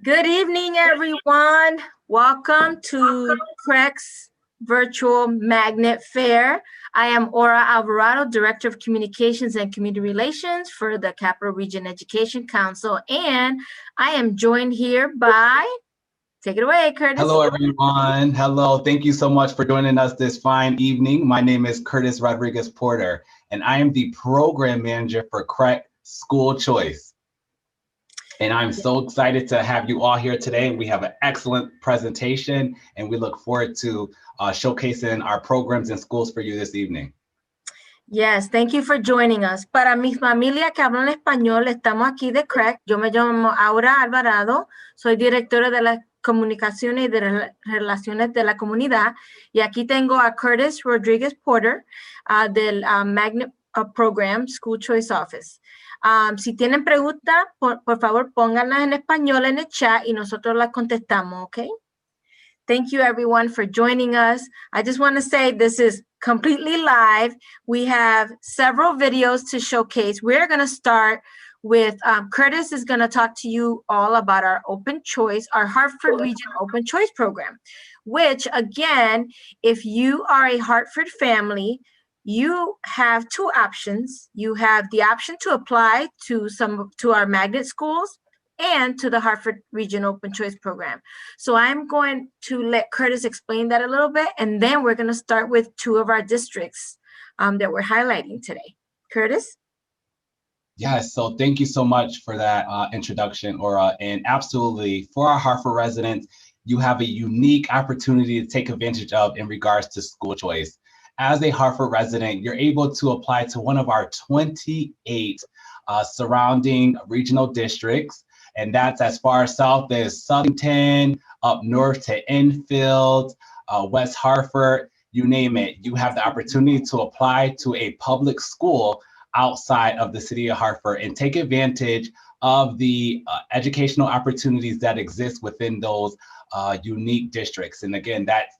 Good evening, everyone. Welcome to CREC's Virtual Magnet Fair. I am Aura Alvarado, Director of Communications and Community Relations for the Capital Region Education Council, and I am joined here by, take it away, Curtis. Hello, everyone. Hello. Thank you so much for joining us this fine evening. My name is Curtis Rodriguez Porter, and I am the Program Manager for CREC School Choice. And I'm so excited to have you all here today. We have an excellent presentation, and we look forward to showcasing our programs and schools for you this evening. Yes, thank you for joining us. Para mi familia que hablan español, estamos aquí de CREC. Yo me llamo Aura Alvarado, soy directora de las comunicaciones y de relaciones de la comunidad. Y aquí tengo a Curtis Rodriguez Porter del Magnet Program School Choice Office. Si tienen preguntas, por favor, pónganlas en español en el chat y nosotros las contestamos, ¿ok? Thank you, everyone, for joining us. I just want to say this is completely live. We have several videos to showcase. We're going to start with Curtis is going to talk to you all about our open choice, our Hartford Region Open Choice Program, which, again, if you are a Hartford family, you have two options. You have the option to apply to our magnet schools and to the Hartford Region Open Choice Program. So I'm going to let Curtis explain that a little bit, and then we're going to start with two of our districts that we're highlighting today. Curtis? Yes, so thank you so much for that introduction, Aura. And absolutely, for our Hartford residents, you have a unique opportunity to take advantage of in regards to school choice. As a Hartford resident, you're able to apply to one of our 28 surrounding regional districts. And that's as far south as Southington, up north to Enfield, West Hartford, you name it. You have the opportunity to apply to a public school outside of the city of Hartford and take advantage of the educational opportunities that exist within those unique districts. And again, that's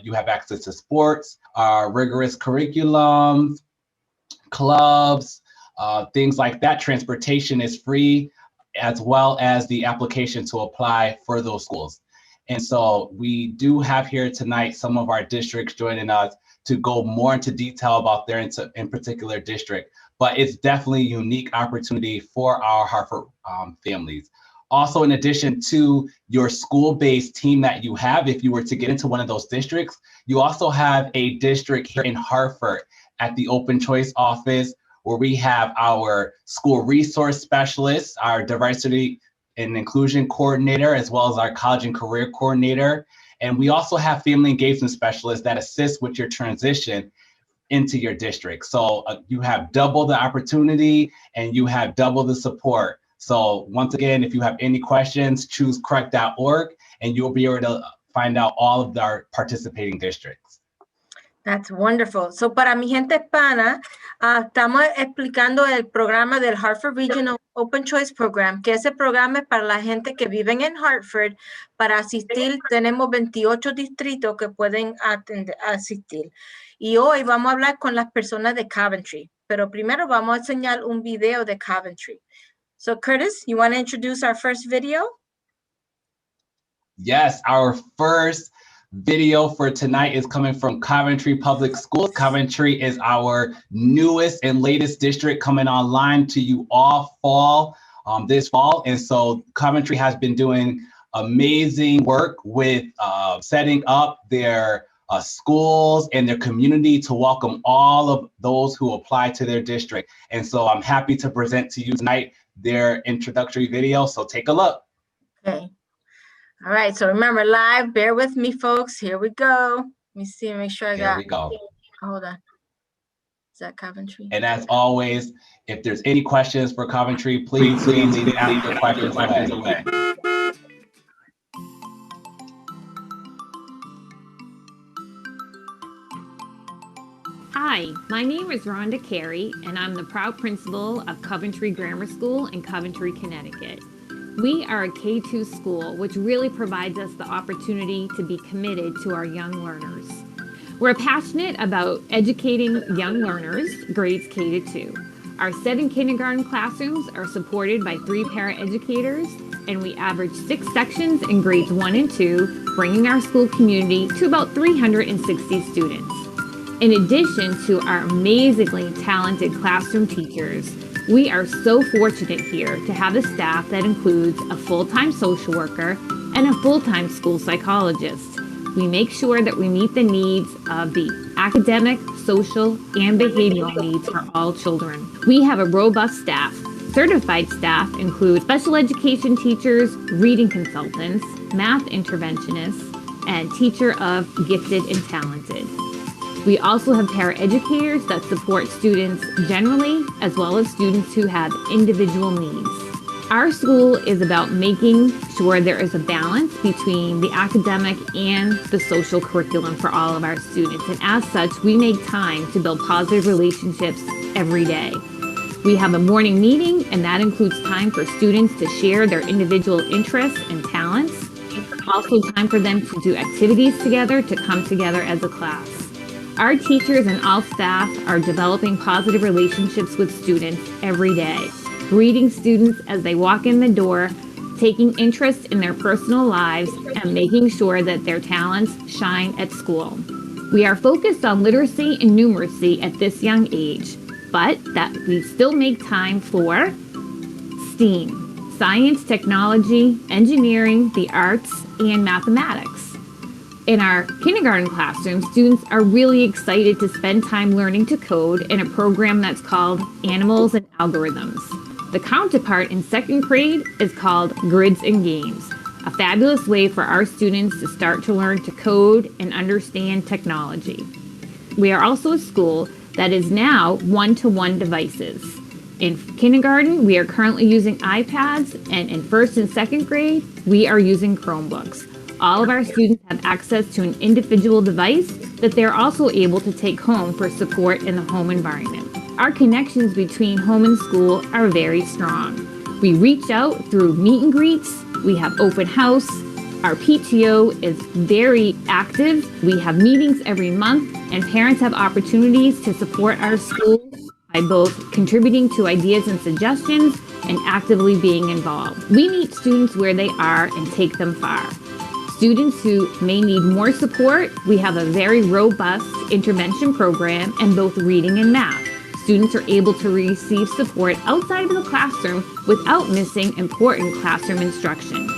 you have access to sports, rigorous curriculums, clubs, things like that. Transportation is free, as well as the application to apply for those schools. And so we do have here tonight some of our districts joining us to go more into detail about their in particular district, but it's definitely a unique opportunity for our Hartford families. Also, in addition to your school-based team that you have, if you were to get into one of those districts, you also have a district here in Hartford at the Open Choice Office, where we have our school resource specialists, our diversity and inclusion coordinator, as well as our college and career coordinator. And we also have family engagement specialists that assist with your transition into your district. So you have double the opportunity and you have double the support. So once again, if you have any questions, choose CREC.org and you'll be able to find out all of our participating districts. That's wonderful. So para mi gente hispana, estamos explicando el programa del Hartford Regional Open Choice Program, que ese programa es para la gente que viven en Hartford. Para asistir, tenemos 28 distritos que pueden asistir. Y hoy vamos a hablar con las personas de Coventry, pero primero vamos a enseñar un video de Coventry. So Curtis, you want to introduce our first video? Yes, our first video for tonight is coming from Coventry Public Schools. Coventry is our newest and latest district coming online to you all this fall. And so Coventry has been doing amazing work with setting up their schools and their community to welcome all of those who apply to their district. And so I'm happy to present to you tonight their introductory video. So take a look. Okay. All right. So remember, live, bear with me, folks. Here we go. Let me see, make sure I got. Here we go. Hold on. Is that Coventry? And as always, if there's any questions for Coventry, please ask your questions away. Hi, my name is Rhonda Carey, and I'm the proud principal of Coventry Grammar School in Coventry, Connecticut. We are a K-2 school, which really provides us the opportunity to be committed to our young learners. We're passionate about educating young learners, grades K to 2. Our 7 kindergarten classrooms are supported by 3 para-educators, and we average 6 sections in grades 1 and 2, bringing our school community to about 360 students. In addition to our amazingly talented classroom teachers, we are so fortunate here to have a staff that includes a full-time social worker and a full-time school psychologist. We make sure that we meet the needs of the academic, social, and behavioral needs for all children. We have a robust staff. Certified staff include special education teachers, reading consultants, math interventionists, and teacher of gifted and talented. We also have paraeducators that support students generally, as well as students who have individual needs. Our school is about making sure there is a balance between the academic and the social curriculum for all of our students. And as such, we make time to build positive relationships every day. We have a morning meeting, and that includes time for students to share their individual interests and talents. Also time for them to do activities together, to come together as a class. Our teachers and all staff are developing positive relationships with students every day, greeting students as they walk in the door, taking interest in their personal lives, and making sure that their talents shine at school. We are focused on literacy and numeracy at this young age, but that we still make time for STEAM, science, technology, engineering, the arts, and mathematics. In our kindergarten classroom, students are really excited to spend time learning to code in a program that's called Animals and Algorithms. The counterpart in second grade is called Grids and Games, a fabulous way for our students to start to learn to code and understand technology. We are also a school that is now one-to-one devices. In kindergarten, we are currently using iPads, and in first and second grade, we are using Chromebooks. All of our students have access to an individual device that they're also able to take home for support in the home environment. Our connections between home and school are very strong. We reach out through meet and greets, we have open house, our PTO is very active, we have meetings every month, and parents have opportunities to support our school by both contributing to ideas and suggestions and actively being involved. We meet students where they are and take them far. Students who may need more support, we have a very robust intervention program in both reading and math. Students are able to receive support outside of the classroom without missing important classroom instruction.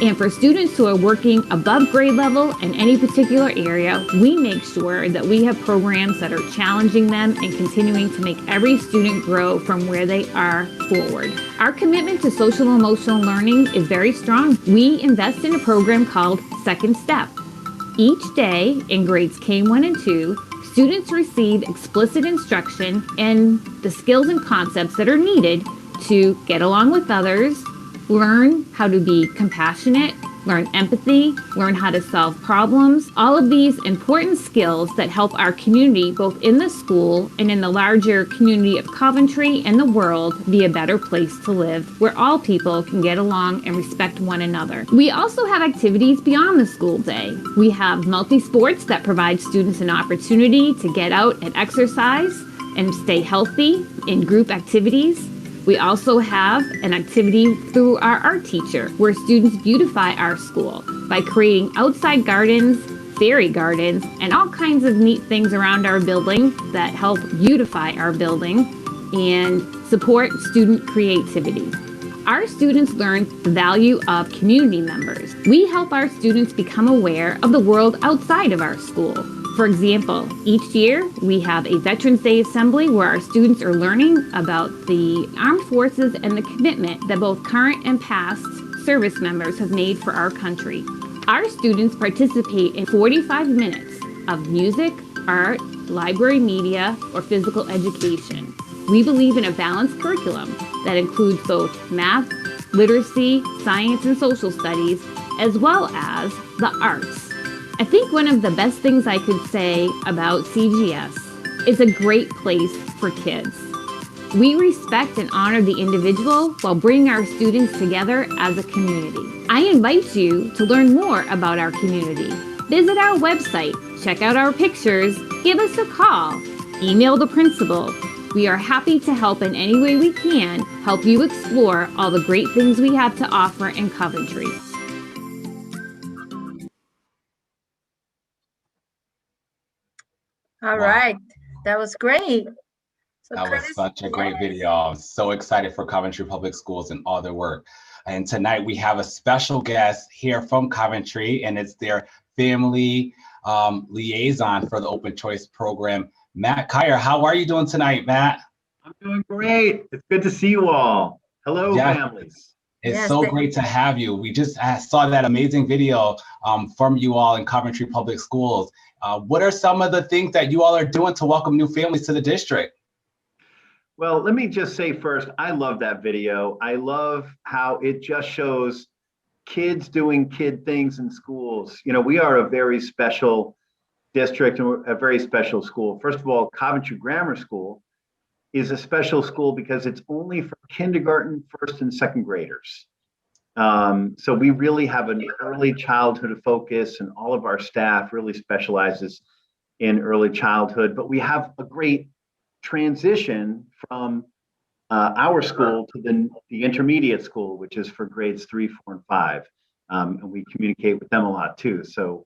And for students who are working above grade level in any particular area, we make sure that we have programs that are challenging them and continuing to make every student grow from where they are forward. Our commitment to social and emotional learning is very strong. We invest in a program called Second Step. Each day in grades K1 and 2, students receive explicit instruction in the skills and concepts that are needed to get along with others, learn how to be compassionate, learn empathy, learn how to solve problems. All of these important skills that help our community, both in the school and in the larger community of Coventry and the world, be a better place to live, where all people can get along and respect one another. We also have activities beyond the school day. We have multi-sports that provide students an opportunity to get out and exercise and stay healthy in group activities. We also have an activity through our art teacher where students beautify our school by creating outside gardens, fairy gardens, and all kinds of neat things around our building that help beautify our building and support student creativity. Our students learn the value of community members. We help our students become aware of the world outside of our school. For example, each year we have a Veterans Day Assembly where our students are learning about the armed forces and the commitment that both current and past service members have made for our country. Our students participate in 45 minutes of music, art, library media, or physical education. We believe in a balanced curriculum that includes both math, literacy, science, and social studies, as well as the arts. I think one of the best things I could say about CGS is a great place for kids. We respect and honor the individual while bringing our students together as a community. I invite you to learn more about our community. Visit our website, check out our pictures, give us a call, email the principal, We are happy to help in any way we can, help you explore all the great things we have to offer in Coventry. All right, that was great. So that was such a great video. I'm so excited for Coventry Public Schools and all their work. And tonight we have a special guest here from Coventry, and it's their family liaison for the Open Choice Program, Matt Kyer. How are you doing tonight, Matt? I'm doing great. It's good to see you all. Hello, families. It's so great to have you. We just saw that amazing video from you all in Coventry Public Schools. What are some of the things that you all are doing to welcome new families to the district? Well, let me just say first, I love that video. I love how it just shows kids doing kid things in schools. You know, we are a very special district and a very special school. First of all, Coventry Grammar School is a special school because it's only for kindergarten, first and second graders. So we really have an early childhood focus, and all of our staff really specializes in early childhood, but we have a great transition from our school to the intermediate school, which is for grades 3, 4, and 5. And we communicate with them a lot too. So,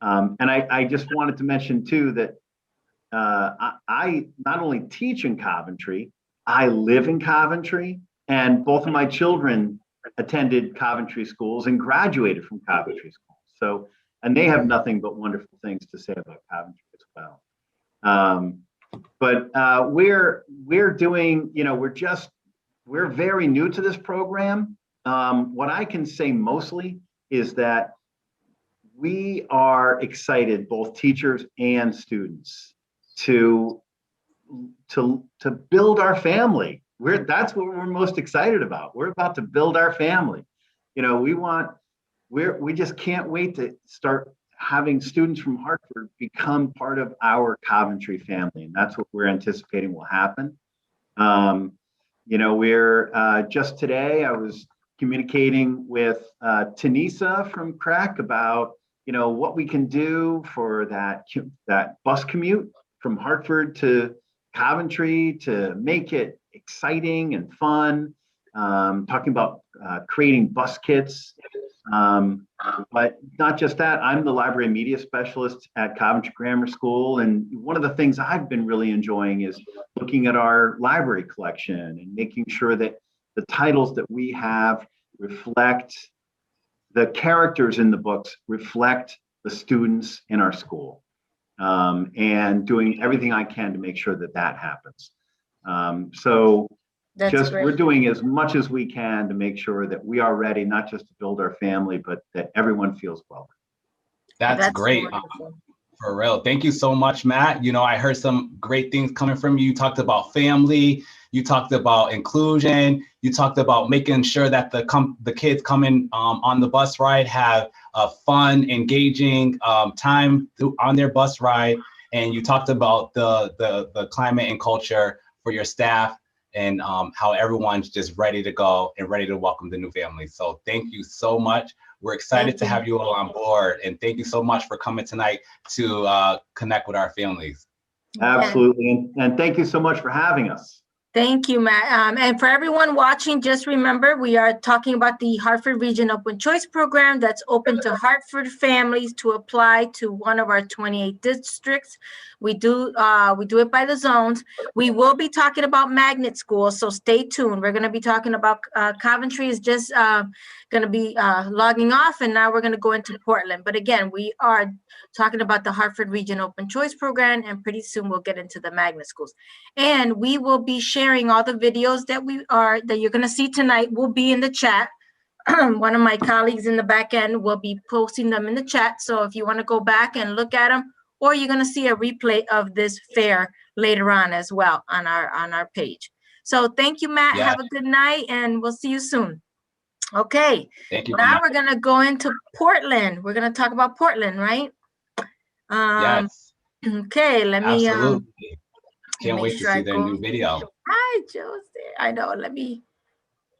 and I just wanted to mention too that I not only teach in Coventry, I live in Coventry, and both of my children attended Coventry schools and graduated from Coventry schools. So, and they have nothing but wonderful things to say about Coventry as well. But we're doing, you know, we're very new to this program. What I can say mostly is that we are excited, both teachers and students, to build our family. That's what we're most excited about. We're about to build our family. You know, we just can't wait to start having students from Hartford become part of our Coventry family, and that's what we're anticipating will happen. You know, we're just today I was communicating with Tanisa from CREC about, you know, what we can do for that bus commute from Hartford to Coventry to make it exciting and fun. Talking about creating bus kits. But not just that, I'm the library media specialist at Coventry Grammar School. And one of the things I've been really enjoying is looking at our library collection and making sure that the titles that we have reflect the characters in the books, reflect the students in our school, and doing everything I can to make sure that that happens. So we're doing as much as we can to make sure that we are ready, not just to build our family, but that everyone feels welcome. That's great. For real. Thank you so much, Matt. You know, I heard some great things coming from you. You talked about family. You talked about inclusion. You talked about making sure that the kids coming on the bus ride have a fun, engaging time on their bus ride. And you talked about the climate and culture for your staff, and how everyone's just ready to go and ready to welcome the new family. So thank you so much. We're excited to have you all on board. And thank you so much for coming tonight to connect with our families. Absolutely. And thank you so much for having us. Thank you, Matt. And for everyone watching, just remember, we are talking about the Hartford Region Open Choice Program that's open to Hartford families to apply to one of our 28 districts. We do it by the zones. We will be talking about magnet schools, so stay tuned. We're going to be talking about Coventry is just going to be logging off, and now we're going to go into Portland. But again, we are talking about the Hartford Region Open Choice Program, and pretty soon we'll get into the magnet schools. And we will be sharing all the videos that you're going to see tonight will be in the chat. One of my colleagues in the back end will be posting them in the chat. So if you want to go back and look at them, or you're going to see a replay of this fair later on as well on our page. So thank you, Matt. Have a good night, and we'll see you soon. Okay. Thank you. Now we're going to go into Portland. We're going to talk about Portland, right? Yes. Okay, let me absolutely. Can't wait to see their new video. Hi, Josie. I know. Let me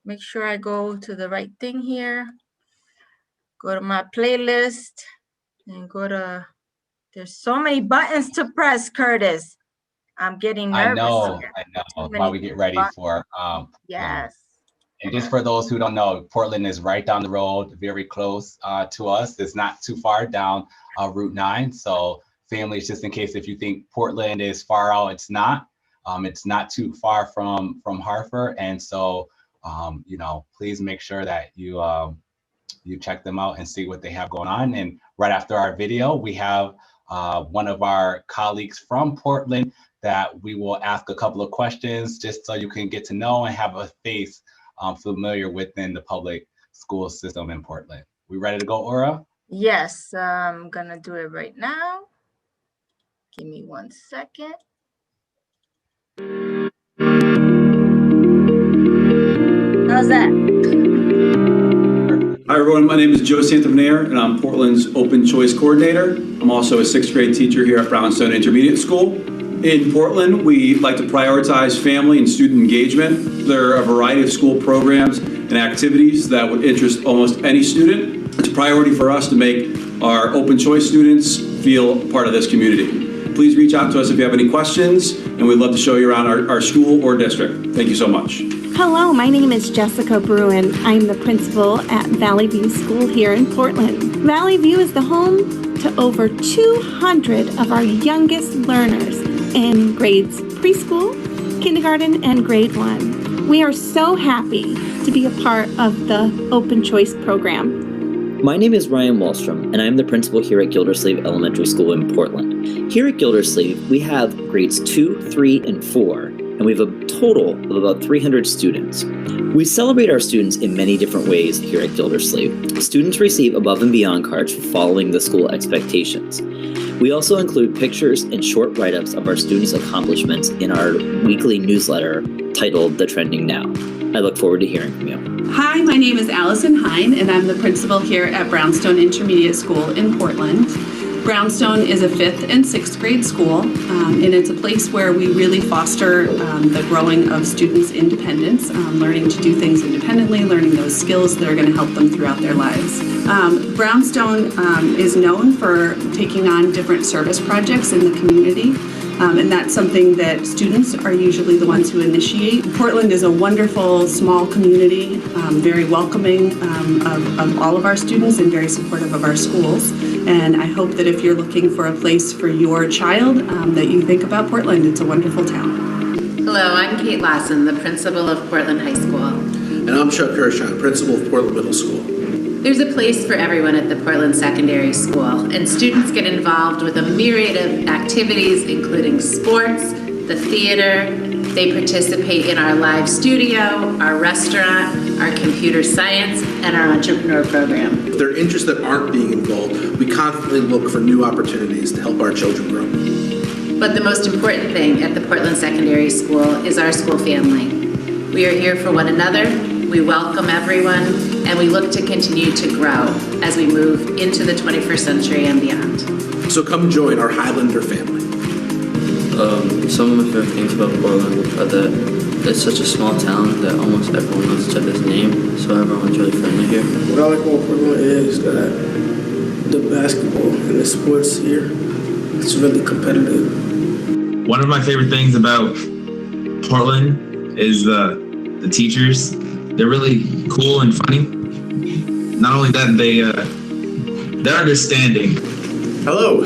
make sure I go to the right thing here. Go to my playlist and go to, there's so many buttons to press, Curtis. I'm getting I nervous know, here. I know. Too While many we get ready spots. for, Yes. and just for those who don't know, Portland is right down the road, very close to us. It's not too far down Route 9. So families, just in case if you think Portland is far out, it's not. It's not too far from Hartford. And so, you know, please make sure that you check them out and see what they have going on. And right after our video, we have one of our colleagues from Portland that we will ask a couple of questions just so you can get to know and have a face familiar within the public school system in Portland. We ready to go, Aura? Yes, I'm gonna do it right now. Give me 1 second. How's that? Hi everyone, my name is Joe Santamaner and I'm Portland's Open Choice Coordinator. I'm also a 6th grade teacher here at Brownstone Intermediate School. In Portland, we like to prioritize family and student engagement. There are a variety of school programs and activities that would interest almost any student. It's a priority for us to make our open choice students feel part of this community. Please reach out to us if you have any questions, and we'd love to show you around our school or district. Thank you so much. Hello, my name is Jessica Bruin. I'm the principal at Valley View School here in Portland. Valley View is the home to over 200 of our youngest learners in grades preschool, kindergarten, and grade 1. We are so happy to be a part of the Open Choice program. My name is Ryan Wallstrom, and I'm the principal here at Gildersleeve Elementary School in Portland. Here at Gildersleeve, we have grades 2, 3, and 4, and we have a total of about 300 students. We celebrate our students in many different ways here at Gildersleeve. Students receive above and beyond cards for following the school expectations. We also include pictures and short write-ups of our students' accomplishments in our weekly newsletter titled The Trending Now. I look forward to hearing from you. Hi, my name is Allison Hine, and I'm the principal here at Brownstone Intermediate School in Portland. Brownstone is a 5th and 6th grade school, and it's a place where we really foster the growing of students' independence, learning to do things independently, learning those skills that are going to help them throughout their lives. Brownstone is known for taking on different service projects in the community. And that's something that students are usually the ones who initiate. Portland is a wonderful small community, very welcoming of all of our students and very supportive of our schools. And I hope that if you're looking for a place for your child, that you think about Portland. It's a wonderful town. Hello, I'm Kate Lawson, the principal of Portland High School. And I'm Chuck Kershaw, principal of Portland Middle School. There's a place for everyone at the Portland Secondary School, and students get involved with a myriad of activities, including sports, the theater. They participate in our live studio, our restaurant, our computer science, and our entrepreneur program. If there are interests that aren't being involved, we constantly look for new opportunities to help our children grow. But the most important thing at the Portland Secondary School is our school family. We are here for one another, we welcome everyone, and we look to continue to grow as we move into the 21st century and beyond. So come join our Highlander family. Some of my favorite things about Portland are that it's such a small town that almost everyone knows each other's name, so everyone's really friendly here. What I like about Portland is that the basketball and the sports here, it's really competitive. One of my favorite things about Portland is the teachers. They're really cool and funny. Not only that, they're understanding. Hello,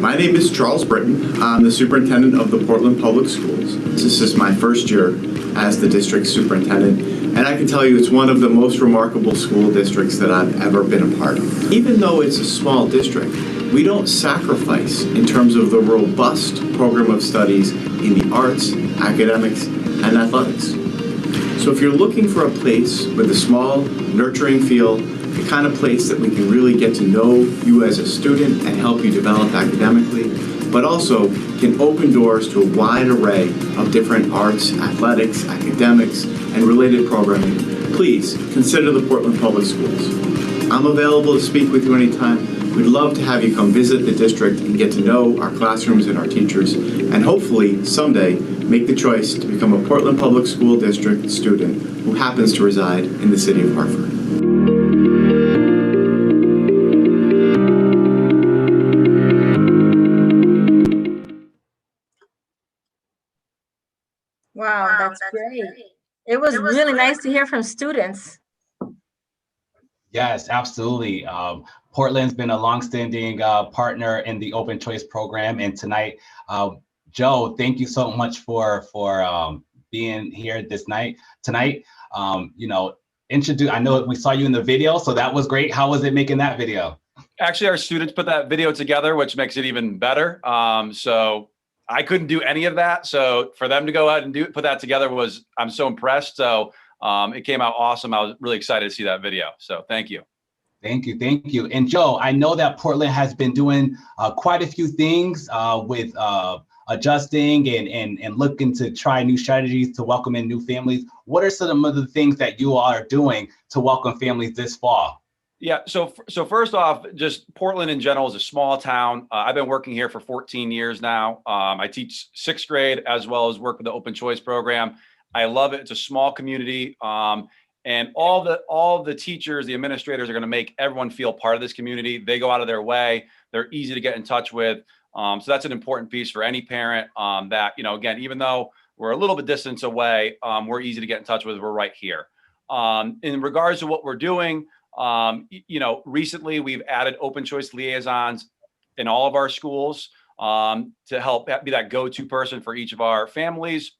my name is Charles Britton. I'm the superintendent of the Portland Public Schools. This is my first year as the district superintendent, and I can tell you it's one of the most remarkable school districts that I've ever been a part of. Even though it's a small district, we don't sacrifice in terms of the robust program of studies in the arts, academics, and athletics. So if you're looking for a place with a small, nurturing feel, the kind of place that we can really get to know you as a student and help you develop academically, but also can open doors to a wide array of different arts, athletics, academics, and related programming, please consider the Portland Public Schools. I'm available to speak with you anytime. We'd love to have you come visit the district and get to know our classrooms and our teachers, and hopefully someday make the choice to become a Portland Public School District student who happens to reside in the city of Hartford. great. It was really nice to hear from students. Yes, absolutely. Portland's been a longstanding partner in the Open Choice program, and tonight, Joe, thank you so much for being here tonight. You know, I know we saw you in the video, so that was great. How was it making that video? Actually, our students put that video together, which makes it even better. So I couldn't do any of that. So for them to go out and put that together I'm so impressed. So it came out awesome. I was really excited to see that video. So thank you. Thank you. Thank you. And Joe, I know that Portland has been doing quite a few things with adjusting and looking to try new strategies to welcome in new families. What are some of the things that you all are doing to welcome families this fall? Yeah, so first off, just Portland in general is a small town. I've been working here for 14 years now. I teach 6th grade as well as work with the Open Choice program. I love it. It's a small community. And all the teachers, the administrators are going to make everyone feel part of this community. They go out of their way. They're easy to get in touch with. So that's an important piece for any parent that, you know, again, even though we're a little bit distance away, we're easy to get in touch with. We're right here. In regards to what we're doing, you know, recently we've added Open Choice liaisons in all of our schools to help be that go-to person for each of our families.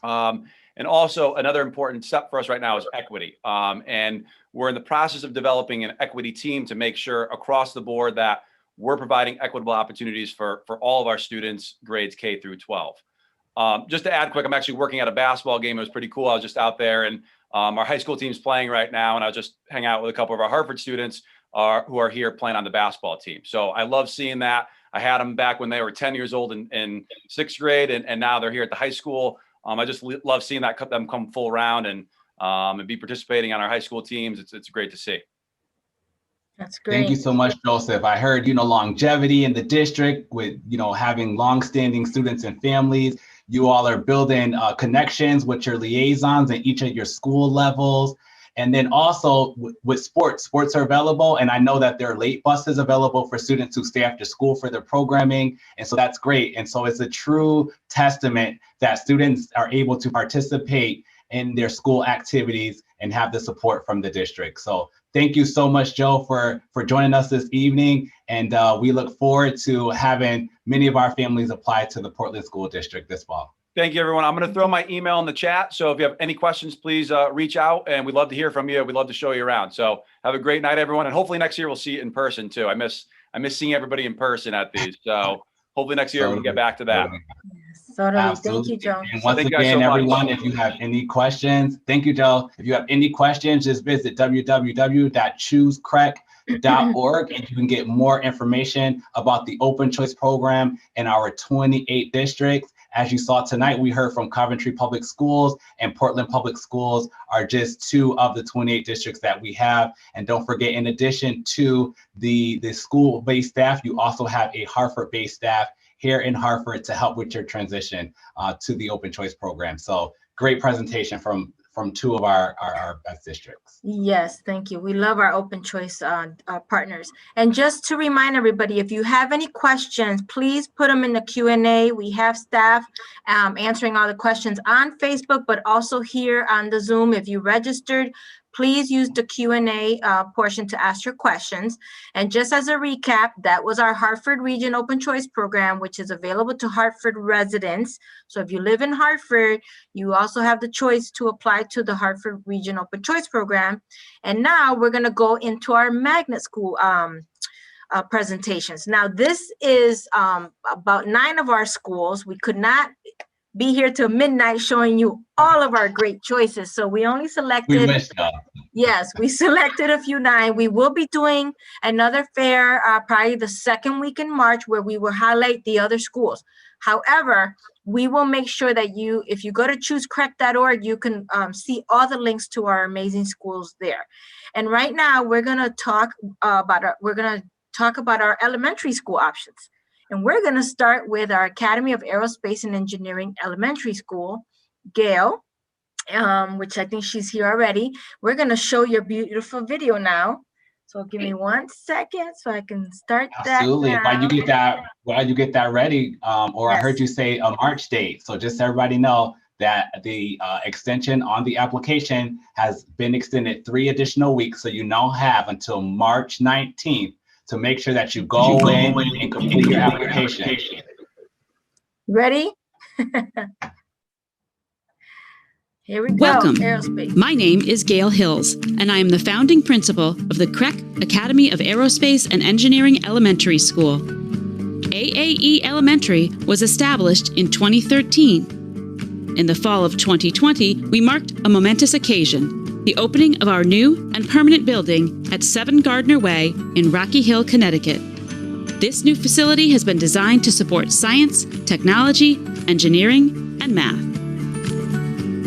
And also another important step for us right now is equity. And we're in the process of developing an equity team to make sure across the board that we're providing equitable opportunities for all of our students, grades K through 12. Just to add quick, I'm actually working at a basketball game. It was pretty cool. I was just out there, and our high school team's playing right now, and I was just hanging out with a couple of our Hartford students who are here playing on the basketball team. So I love seeing that. I had them back when they were 10 years old in 6th grade, and now they're here at the high school. I just love seeing them come full round and be participating on our high school teams. It's great to see. That's great. Thank you so much, Joseph. I heard, you know, longevity in the district with, you know, having long-standing students and families. You all are building connections with your liaisons at each of your school levels. And then also with sports are available. And I know that there are late buses available for students who stay after school for their programming. And so that's great. And so it's a true testament that students are able to participate in their school activities and have the support from the district. So thank you so much, Joe, for joining us this evening. And we look forward to having many of our families apply to the Portland School District this fall. Thank you, everyone. I'm going to throw my email in the chat. So if you have any questions, please reach out, and we'd love to hear from you. We'd love to show you around. So have a great night, everyone. And hopefully next year we'll see you in person too. I miss seeing everybody in person at these. So hopefully next year we'll get back to that. Totally. Thank you, Joe. And once again, everyone, if you have any questions, thank you, Joe. If you have any questions, just visit www.choosecrec.org and you can get more information about the Open Choice program in our 28 districts. As you saw tonight, we heard from Coventry Public Schools and Portland Public Schools are just 2 of the 28 districts that we have. And don't forget, in addition to the school-based staff, you also have a Hartford-based staff here in Hartford to help with your transition to the Open Choice program. So great presentation from 2 of our best districts. Yes, thank you. We love our Open Choice partners. And just to remind everybody, if you have any questions, please put them in the Q&A. We have staff answering all the questions on Facebook, but also here on the Zoom. If you registered, please use the Q&A portion to ask your questions. And just as a recap, that was our Hartford Region Open Choice program, which is available to Hartford residents. So if you live in Hartford, you also have the choice to apply to the Hartford Region Open Choice program. And now we're going to go into our magnet school presentations. Now, this is about 9 of our schools. We could not be here till midnight showing you all of our great choices. So we only selected, yes, we selected a few 9. We will be doing another fair probably the 2nd week in March where we will highlight the other schools. However, we will make sure that if you go to choosecrec.org, you can see all the links to our amazing schools there. And right now we're going to talk about our elementary school options. And we're going to start with our Academy of Aerospace and Engineering Elementary School, Gail, which I think she's here already. We're going to show your beautiful video now. So give me 1 second so I can start that. Absolutely. While you get that ready, or yes. I heard you say a March date. So just so everybody know, that the extension on the application has been extended 3 additional weeks. So you now have until March 19th to make sure that you go in and complete your application. Ready? Here we go. Welcome. Aerospace. My name is Gail Hills, and I am the founding principal of the CREC Academy of Aerospace and Engineering Elementary School. AAE Elementary was established in 2013. In the fall of 2020, we marked a momentous occasion, the opening of our new and permanent building at 7 Gardner Way in Rocky Hill, Connecticut. This new facility has been designed to support science, technology, engineering, and math.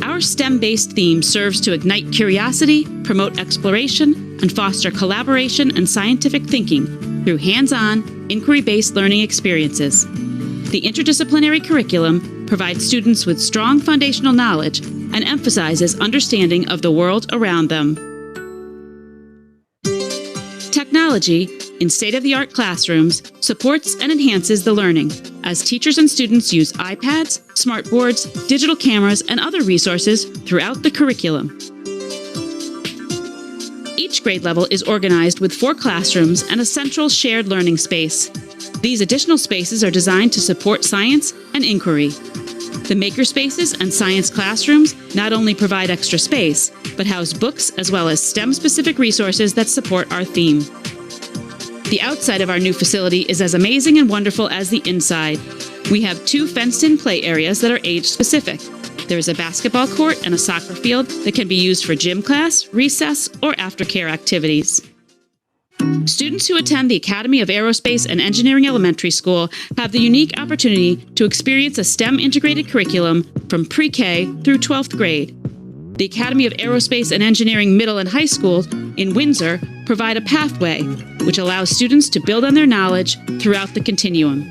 Our STEM-based theme serves to ignite curiosity, promote exploration, and foster collaboration and scientific thinking through hands-on, inquiry-based learning experiences. The interdisciplinary curriculum provides students with strong foundational knowledge and emphasizes understanding of the world around them. Technology, in state-of-the-art classrooms, supports and enhances the learning as teachers and students use iPads, smartboards, digital cameras, and other resources throughout the curriculum. Each grade level is organized with 4 classrooms and a central shared learning space. These additional spaces are designed to support science and inquiry. The makerspaces and science classrooms not only provide extra space, but house books as well as STEM-specific resources that support our theme. The outside of our new facility is as amazing and wonderful as the inside. We have 2 fenced-in play areas that are age-specific. There is a basketball court and a soccer field that can be used for gym class, recess, or aftercare activities. Students who attend the Academy of Aerospace and Engineering Elementary School have the unique opportunity to experience a STEM-integrated curriculum from pre-K through 12th grade. The Academy of Aerospace and Engineering Middle and High School in Windsor provide a pathway which allows students to build on their knowledge throughout the continuum.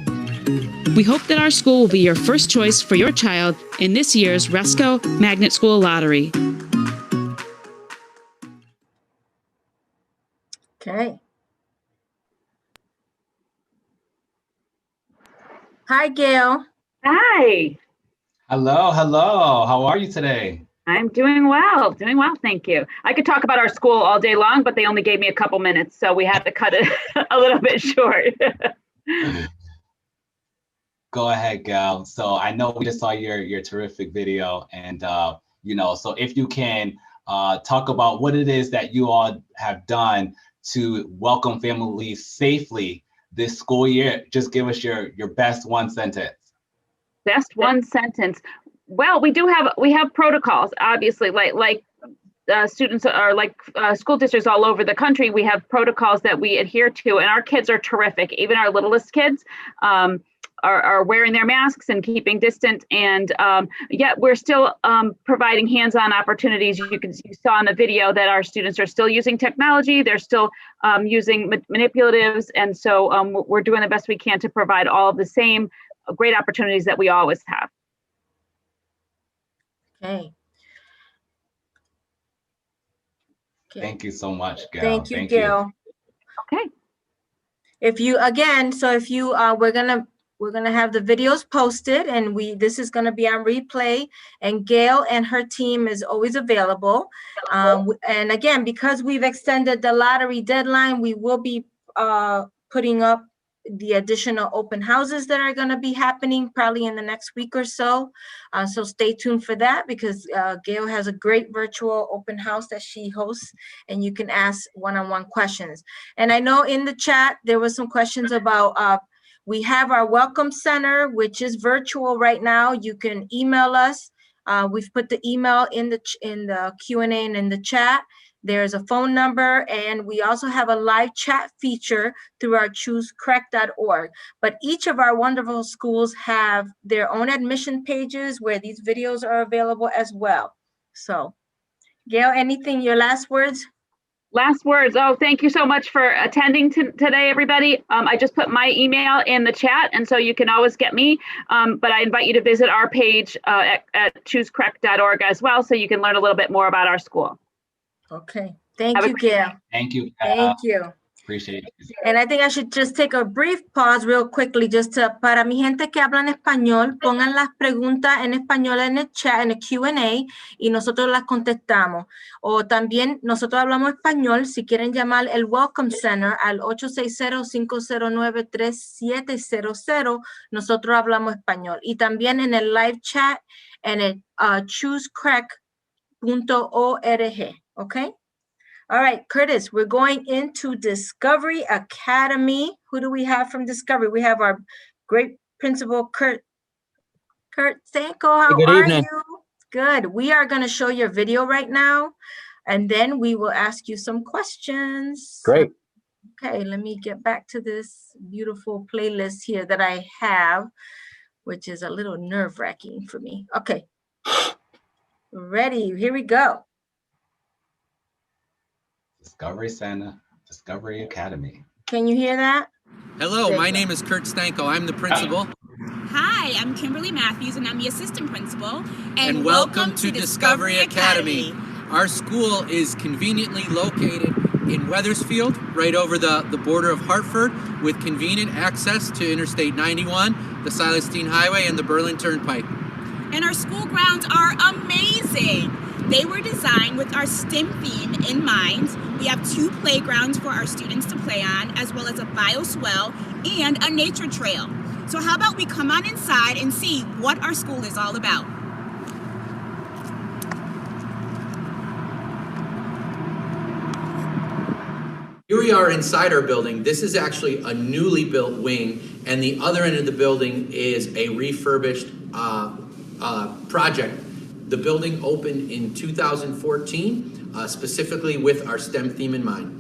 We hope that our school will be your first choice for your child in this year's Resco Magnet School Lottery. Okay. Hi, Gail. Hi. Hello, hello. How are you today? I'm doing well, thank you. I could talk about our school all day long, but they only gave me a couple minutes, so we had to cut it a little bit short. Go ahead, Gal. So I know we just saw your terrific video, and so if you can talk about what it is that you all have done to welcome families safely this school year. Just give us your best one sentence. Best one sentence. Well, we have protocols, obviously, like students are like school districts all over the country. We have protocols that we adhere to, and our kids are terrific. Even our littlest kids are wearing their masks and keeping distant, and yet we're still providing hands-on opportunities. You saw in the video that our students are still using technology. They're still using manipulatives, and so we're doing the best we can to provide all of the same great opportunities that we always have. Okay. Thank you so much, Gail. Thank you, Gail. Okay. If you we're gonna have the videos posted, and this is gonna be on replay. And Gail and her team is always available. And again, because we've extended the lottery deadline, we will be putting up the additional open houses that are going to be happening probably in the next week or so. So stay tuned for that, because Gail has a great virtual open house that she hosts, and you can ask one-on-one questions. And I know in the chat, there was some questions about, we have our Welcome Center, which is virtual right now. You can email us. We've put the email in the Q&A and in the chat. There's a phone number, and we also have a live chat feature through our CREC.org. But each of our wonderful schools have their own admission pages where these videos are available as well. So, Gail, your last words? Last words. Oh, thank you so much for attending today, everybody. I just put my email in the chat, and so you can always get me. But I invite you to visit our page at CREC.org as well, so you can learn a little bit more about our school. Okay. Thank you, Gail. Thank you. Thank you. Appreciate it. And I think I should just take a brief pause real quickly just to, para mi gente que habla en español, pongan las preguntas en español en el chat, en el Q&A, y nosotros las contestamos. O también nosotros hablamos español, si quieren llamar el Welcome Center al 860-509-3700, nosotros hablamos español. Y también en el live chat, en el choosecrec.org, okay? All right, Curtis, we're going into Discovery Academy. Who do we have from Discovery? We have our great principal, Kurt Stanko. How are you? Good. We are going to show your video right now, and then we will ask you some questions. Great. Okay, let me get back to this beautiful playlist here that I have, which is a little nerve-wracking for me. Okay. Ready. Here we go. Discovery Center, Discovery Academy. Can you hear that? Hello, my name is Kurt Stanko. I'm the principal. Hi, I'm Kimberly Matthews, and I'm the assistant principal. And welcome to Discovery Academy. Our school is conveniently located in Wethersfield, right over the border of Hartford, with convenient access to Interstate 91, the Silas Deane Highway, and the Berlin Turnpike. And our school grounds are amazing. They were designed with our STEM theme in mind. We have 2 playgrounds for our students to play on, as well as a bioswale and a nature trail. So how about we come on inside and see what our school is all about. Here we are inside our building. This is actually a newly built wing, and the other end of the building is a refurbished project. The building opened in 2014, specifically with our STEM theme in mind.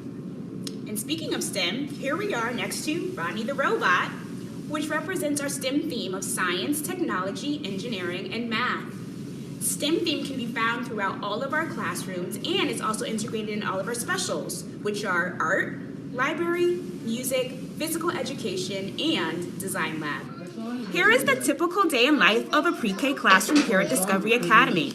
And speaking of STEM, here we are next to Ronnie the Robot, which represents our STEM theme of science, technology, engineering, and math. STEM theme can be found throughout all of our classrooms, and it's also integrated in all of our specials, which are art, library, music, physical education, and design lab. Here is the typical day in life of a pre-K classroom here at Discovery Academy.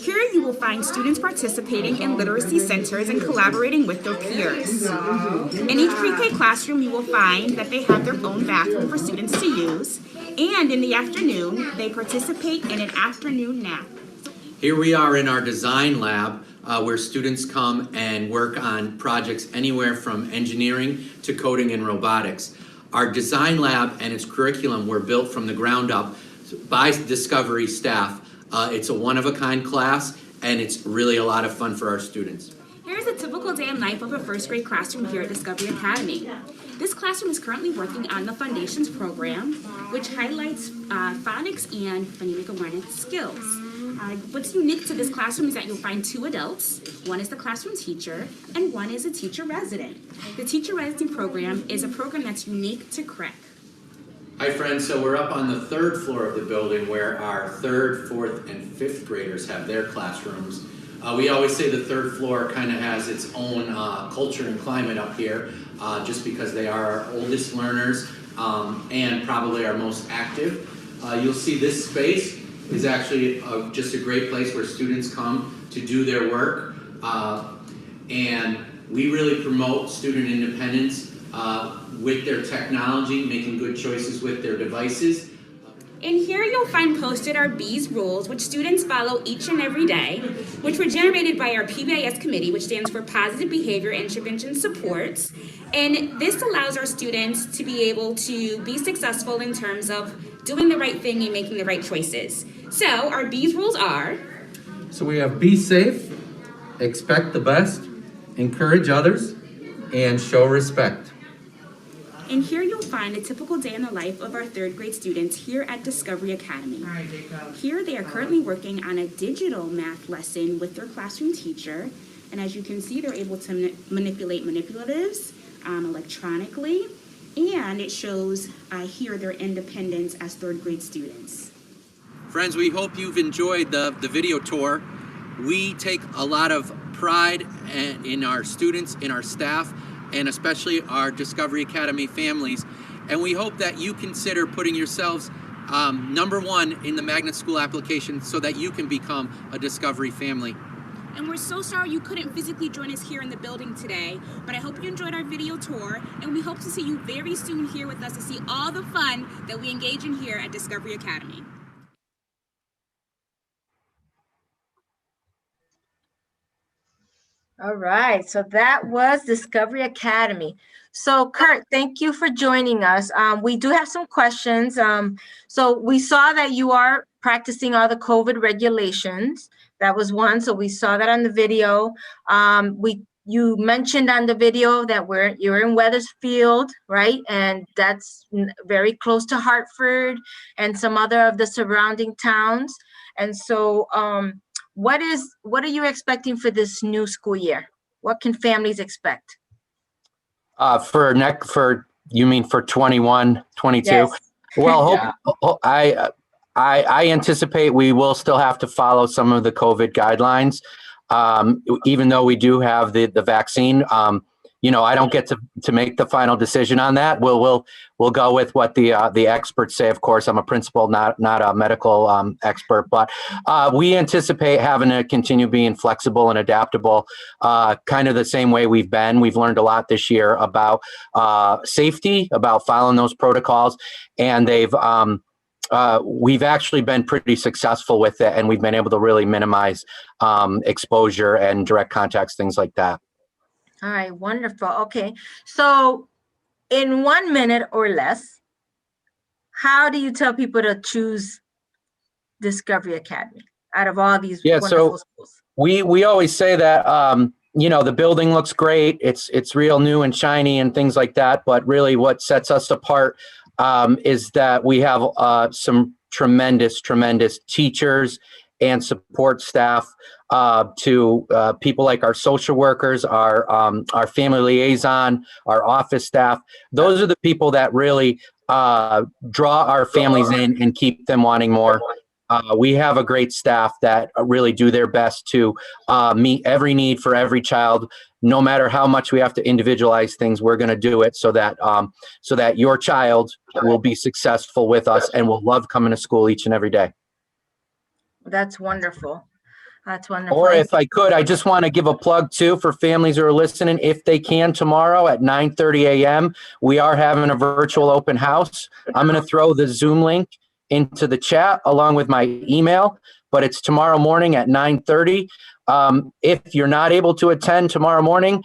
Here you will find students participating in literacy centers and collaborating with their peers. In each pre-K classroom, you will find that they have their own bathroom for students to use, and in the afternoon, they participate in an afternoon nap. Here we are in our design lab, where students come and work on projects anywhere from engineering to coding and robotics. Our design lab and its curriculum were built from the ground up by Discovery staff. It's a one-of-a-kind class, and it's really a lot of fun for our students. Here's a typical day in life of a first grade classroom here at Discovery Academy. This classroom is currently working on the Foundations program, which highlights phonics and phonemic awareness skills. What's unique to this classroom is that you'll find 2 adults. One is the classroom teacher, and one is a teacher resident. The teacher resident program is a program that's unique to CREC. Hi friends, so we're up on the 3rd floor of the building where our 3rd, 4th, and 5th graders have their classrooms. We always say the 3rd floor kind of has its own culture and climate up here, just because they are our oldest learners and probably our most active. You'll see this space is actually just a great place where students come to do their work, and we really promote student independence with their technology, making good choices with their devices. And here you'll find posted our B's rules, which students follow each and every day, which were generated by our PBIS committee, which stands for Positive Behavior Intervention Supports. And this allows our students to be able to be successful in terms of doing the right thing and making the right choices. So our B's rules are... So we have be safe, expect the best, encourage others, and show respect. And here you'll find a typical day in the life of our 3rd grade students here at Discovery Academy. Here they are currently working on a digital math lesson with their classroom teacher. And as you can see, they're able to manipulate manipulatives electronically. And it shows here their independence as 3rd grade students. Friends, we hope you've enjoyed the video tour. We take a lot of pride in our students, in our staff, and especially our Discovery Academy families. And we hope that you consider putting yourselves #1 in the magnet school application so that you can become a Discovery family. And we're so sorry you couldn't physically join us here in the building today, but I hope you enjoyed our video tour, and we hope to see you very soon here with us to see all the fun that we engage in here at Discovery Academy. All right, so that was Discovery Academy. So Kurt, thank you for joining us. We do have some questions. So we saw that you are practicing all the COVID regulations. That was one, so we saw that on the video. You mentioned on the video that you're in Wethersfield, right? And that's very close to Hartford and some other of the surrounding towns. And so what are you expecting for this new school year? What can families expect? You mean for 21, 22? Yes. Well, I anticipate we will still have to follow some of the COVID guidelines, even though we do have the vaccine. I don't get to make the final decision on that. We'll go with what the experts say. Of course, I'm a principal, not a medical expert, but we anticipate having to continue being flexible and adaptable, kind of the same way we've been. We've learned a lot this year about safety, about following those protocols, and we've actually been pretty successful with it, and we've been able to really minimize exposure and direct contacts, things like that. All right, wonderful. Okay, so in 1 minute or less, how do you tell people to choose Discovery Academy out of all these wonderful schools? We always say that the building looks great, it's real new and shiny and things like that, but really what sets us apart is that we have some tremendous teachers and support staff, to people like our social workers, our family liaison, our office staff. Those are the people that really draw our families in and keep them wanting more. We have a great staff that really do their best to meet every need for every child. No matter how much we have to individualize things, we're going to do it so that your child will be successful with us and will love coming to school each and every day. That's wonderful. That's wonderful. Or if I could, I just want to give a plug too for families who are listening. If they can, tomorrow at 9:30 a.m., we are having a virtual open house. I'm going to throw the Zoom link into the chat along with my email, but it's tomorrow morning at 9:30. If you're not able to attend tomorrow morning,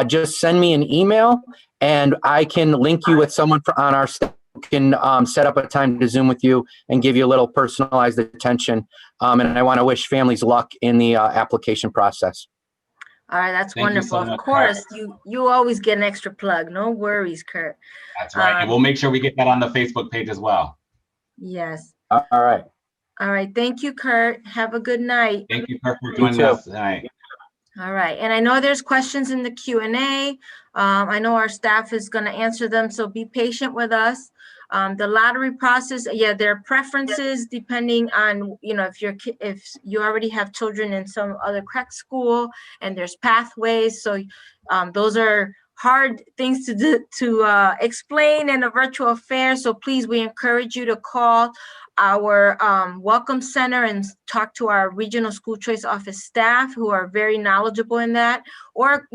just send me an email and I can link you with someone on our staff who can set up a time to Zoom with you and give you a little personalized attention. And I want to wish families luck in the application process. All right, that's wonderful. Of course, you always get an extra plug. No worries, Kurt. That's right. And we'll make sure we get that on the Facebook page as well. Yes. All right. All right. Thank you, Kurt. Have a good night. Thank you, Kurt, for joining us tonight. All right. And I know there's questions in the Q&A. I know our staff is going to answer them, so be patient with us. The lottery process, there are preferences depending on, if you already have children in some other CREC school, and there's pathways. So those are hard things to explain in a virtual fair. So please, we encourage you to call our Welcome Center and talk to our Regional School Choice Office staff who are very knowledgeable in that, or,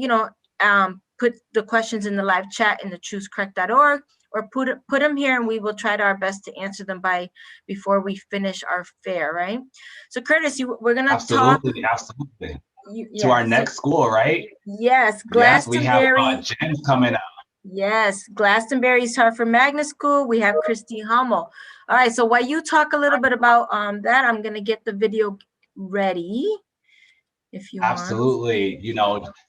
put the questions in the live chat in the choosecrec.org, or put them here and we will try our best to answer them before we finish our fair, right? So Curtis, we're going to talk. Absolutely. To our next school, right? Yes, Glastonbury. Yes, we have Jen's coming up. Yes, Glastonbury's Hartford Magnet School. We have Christy Hummel. All right, so while you talk a little bit about that, I'm going to get the video ready. If you Absolutely.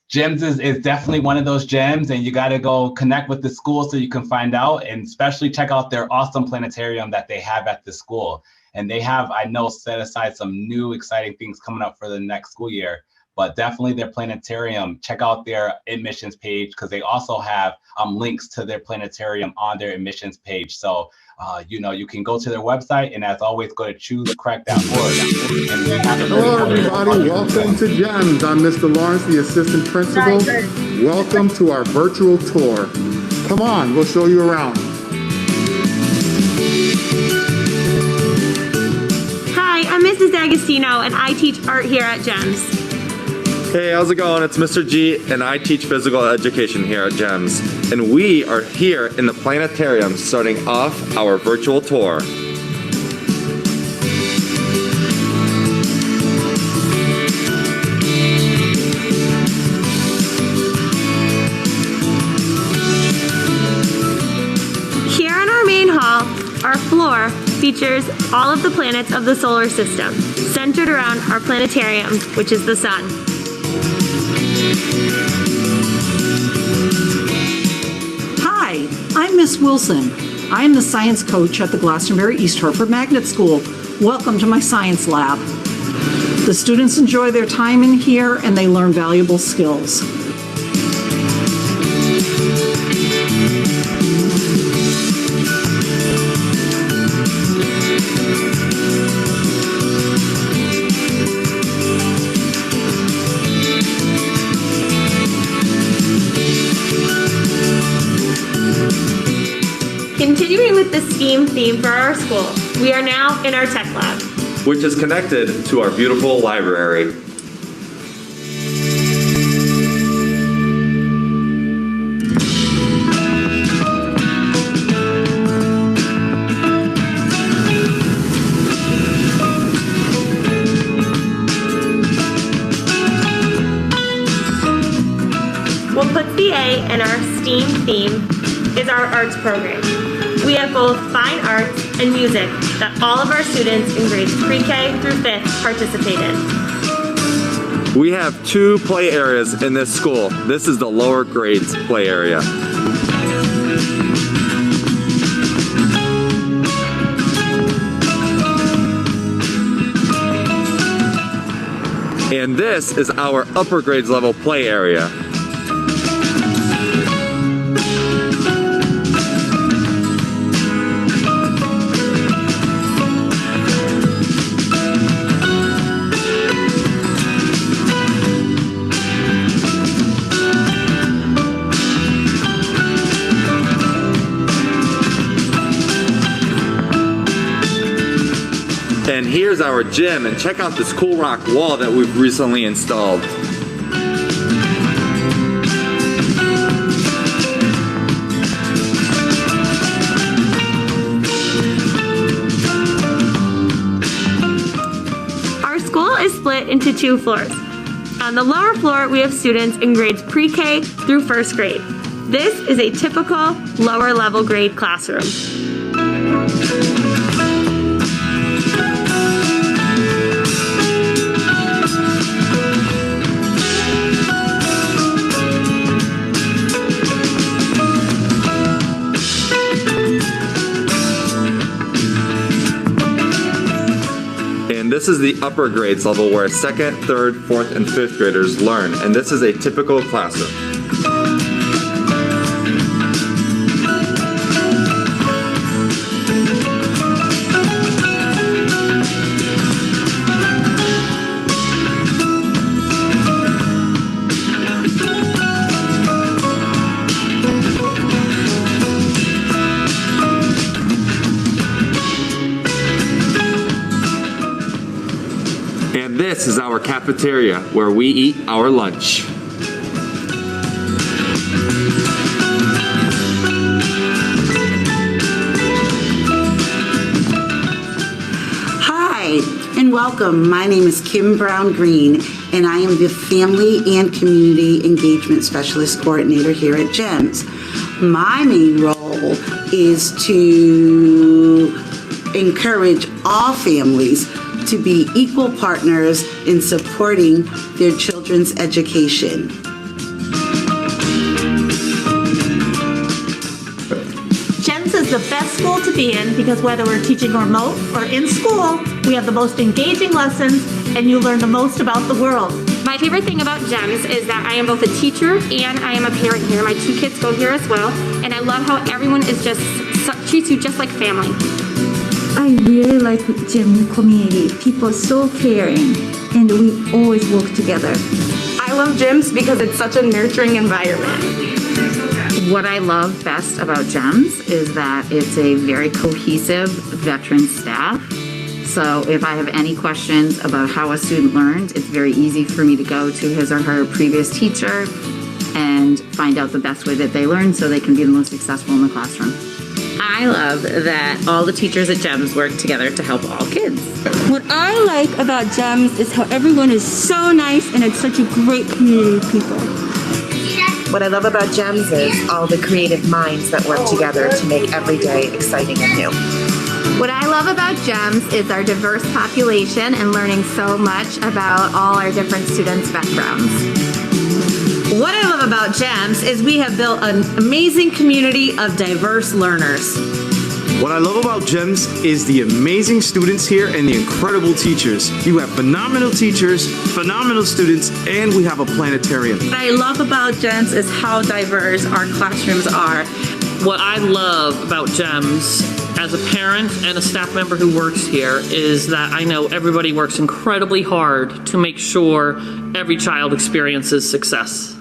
GEMS is definitely one of those gems, and you got to go connect with the school so you can find out, and especially check out their awesome planetarium that they have at the school. And they have, I know, set aside some new exciting things coming up for the next school year, but definitely their planetarium. Check out their admissions page because they also have links to their planetarium on their admissions page. So, you can go to their website, and as always, go to choosecrec.org. Hello, everybody. Welcome to GEMS. I'm Mr. Lawrence, the assistant principal. Welcome to our virtual tour. Come on, we'll show you around. Hi, I'm Mrs. D'Agostino, and I teach art here at GEMS. Hey, how's it going? It's Mr. G, and I teach physical education here at GEMS. And we are here in the planetarium starting off our virtual tour. Here in our main hall, our floor features all of the planets of the solar system, centered around our planetarium, which is the sun. Hi, I'm Miss Wilson. I am the science coach at the Glastonbury East Hartford Magnet School. Welcome to my science lab. The students enjoy their time in here and they learn valuable skills. Continuing with the STEAM theme for our school, we are now in our tech lab, which is connected to our beautiful library. What puts the A in our STEAM theme is our arts program. We have both fine arts and music that all of our students in grades pre-K through 5th participate in. We have 2 play areas in this school. This is the lower grades play area. And this is our upper grades level play area. And here's our gym, and check out this cool rock wall that we've recently installed. Our school is split into 2 floors. On the lower floor, we have students in grades pre-K through 1st grade. This is a typical lower level grade classroom. And this is the upper grades level where 2nd, 3rd, 4th, and 5th graders learn. And this is a typical classroom. And this is our cafeteria where we eat our lunch. Hi, and welcome. My name is Kim Brown Green, and I am the Family and Community Engagement Specialist Coordinator here at GEMS. My main role is to encourage all families to be equal partners in supporting their children's education. GEMS is the best school to be in because whether we're teaching remote or in school, we have the most engaging lessons and you learn the most about the world. My favorite thing about GEMS is that I am both a teacher and I am a parent here. My 2 kids go here as well, and I love how everyone is treats you just like family. I really like gym community. People are so caring and we always work together. I love gyms because it's such a nurturing environment. What I love best about GEMS is that it's a very cohesive veteran staff. So if I have any questions about how a student learns, it's very easy for me to go to his or her previous teacher and find out the best way that they learn so they can be the most successful in the classroom. I love that all the teachers at GEMS work together to help all kids. What I like about GEMS is how everyone is so nice and it's such a great community of people. What I love about GEMS is all the creative minds that work together to make every day exciting and new. What I love about GEMS is our diverse population and learning so much about all our different students' backgrounds. What I love about GEMS is we have built an amazing community of diverse learners. What I love about GEMS is the amazing students here and the incredible teachers. You have phenomenal teachers, phenomenal students, and we have a planetarium. What I love about GEMS is how diverse our classrooms are. What I love about GEMS as a parent and a staff member who works here is that I know everybody works incredibly hard to make sure every child experiences success.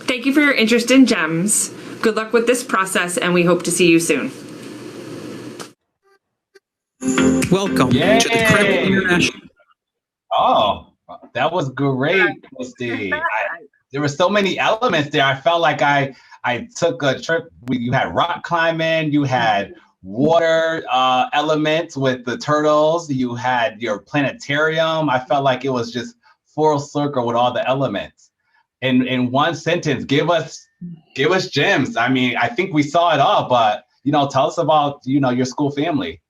Thank you for your interest in GEMS. Good luck with this process, and we hope to see you soon. Welcome to the CREC International. Oh, that was great, Christy. There were so many elements there. I felt like I took a trip. You had rock climbing, you had water elements with the turtles, you had your planetarium. I felt like it was just full circle with all the elements. In one sentence, give us GEMS. I mean, I think we saw it all, but tell us about your school family.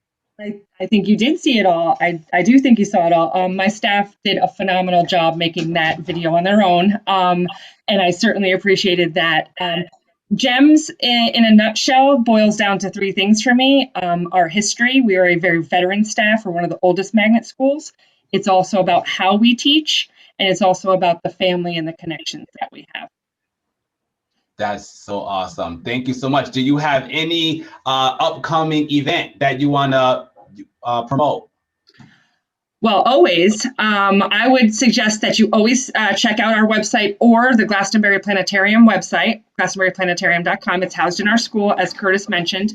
I think you did see it all. I do think you saw it all. My staff did a phenomenal job making that video on their own, and I certainly appreciated that. GEMS, in a nutshell, boils down to three things for me. Our history. We are a very veteran staff. We're one of the oldest magnet schools. It's also about how we teach, and it's also about the family and the connections that we have. That's so awesome. Thank you so much. Do you have any upcoming event that you want to promote? Well, always. I would suggest that you always check out our website or the Glastonbury Planetarium website, glastonburyplanetarium.com. It's housed in our school, as Curtis mentioned.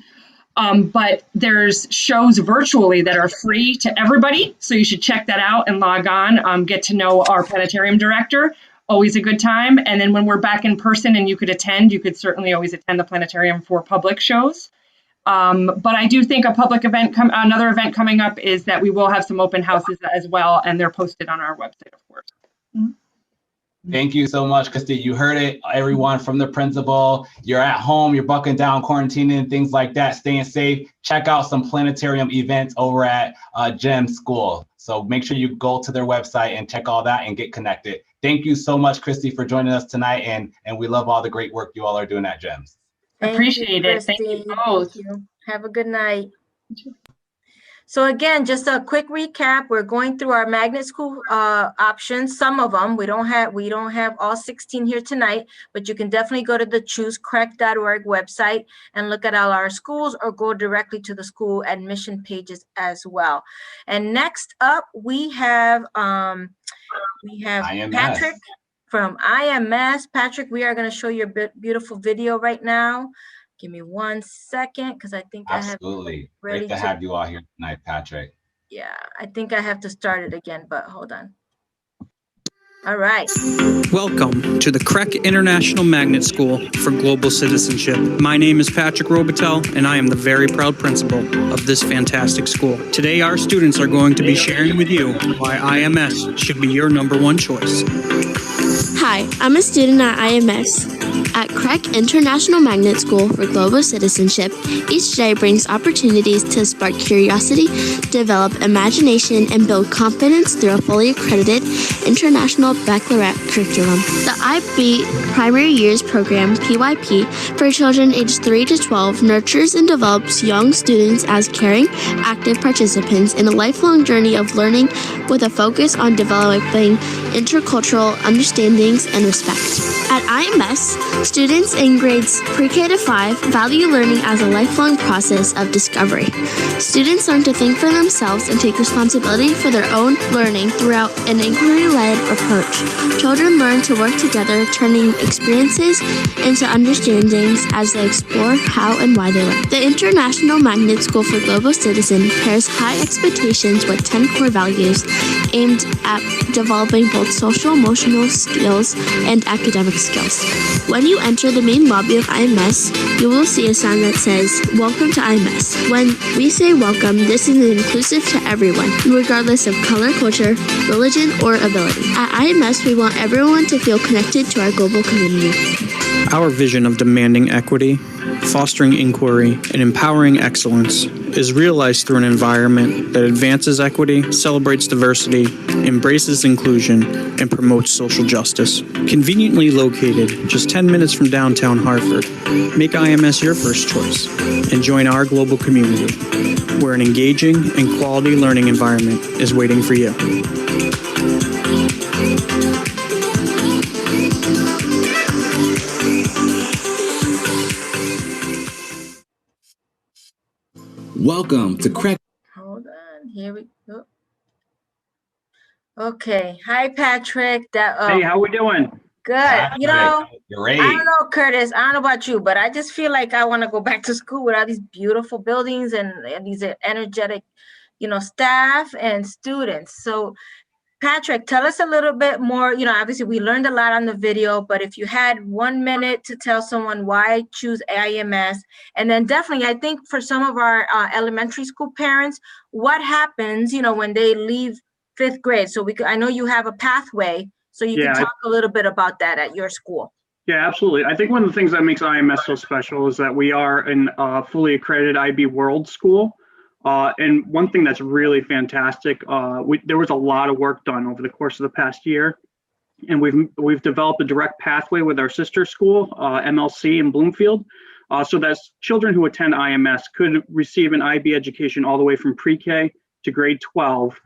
But there's shows virtually that are free to everybody. So you should check that out and log on, get to know our planetarium director. Always a good time. And then when we're back in person and you could attend, you could certainly always attend the planetarium for public shows. But I do think another event coming up is that we will have some open houses as well, and they're posted on our website, of course. Thank you so much, Christy. You heard it, everyone, from the principal. You're at home, you're bucking down, quarantining, things like that, staying safe. Check out some planetarium events over at GEMS School. So make sure you go to their website and check all that and get connected. Thank you so much, Christy, for joining us tonight, and we love all the great work you all are doing at GEMS. Appreciate it. Thank you both. Have a good night. So again, just a quick recap. We're going through our magnet school options. Some of them we don't have all 16 here tonight, but you can definitely go to the choosecrec.org website and look at all our schools, or go directly to the school admission pages as well. And next up, we have Patrick from IMS. Patrick, we are going to show you a beautiful video right now. Give me 1 second, because I think absolutely great to have you all here tonight, Patrick. Yeah, I think I have to start it again, but hold on. All right. Welcome to the CREC International Magnet School for Global Citizenship. My name is Patrick Robitel, and I am the very proud principal of this fantastic school. Today, our students are going to be sharing with you why IMS should be your #1 choice. Hi, I'm a student at IMS. At CREC International Magnet School for Global Citizenship, each day brings opportunities to spark curiosity, develop imagination, and build confidence through a fully accredited international baccalaureate curriculum. The IB Primary Years Program, PYP, for children aged 3 to 12 nurtures and develops young students as caring, active participants in a lifelong journey of learning with a focus on developing intercultural understandings, and respect. At IMS, students in grades pre-K to 5 value learning as a lifelong process of discovery. Students learn to think for themselves and take responsibility for their own learning throughout an inquiry-led approach. Children learn to work together, turning experiences into understandings as they explore how and why they learn. The International Magnet School for Global Citizen pairs high expectations with 10 core values aimed at developing both social-emotional skills and academic skills. When you enter the main lobby of IMS, you will see a sign that says, "Welcome to IMS." When we say welcome, this is inclusive to everyone, regardless of color, culture, religion, or ability. At IMS, we want everyone to feel connected to our global community. Our vision of demanding equity, fostering inquiry, and empowering excellence is realized through an environment that advances equity, celebrates diversity, embraces inclusion, and promotes social justice. Conveniently located just 10 minutes from downtown Hartford, make IMS your first choice and join our global community, where an engaging and quality learning environment is waiting for you. Welcome to CREC. Hold on, here we go. Okay, hi Patrick. Hey, how we doing? Good. You know, Great. I don't know, Curtis. I don't know about you, but I just feel like I want to go back to school with all these beautiful buildings and these energetic, staff and students. So, Patrick, tell us a little bit more. Obviously, we learned a lot on the video, but if you had 1 minute to tell someone why choose IMS, and then definitely, I think for some of our elementary school parents, what happens, when they leave 5th grade? So I know you have a pathway. So you can talk a little bit about that at your school. Yeah, absolutely. I think one of the things that makes IMS so special is that we are an fully accredited IB World School. And one thing that's really fantastic, there was a lot of work done over the course of the past year. And we've developed a direct pathway with our sister school, MLC in Bloomfield, so that children who attend IMS could receive an IB education all the way from pre-K to grade 12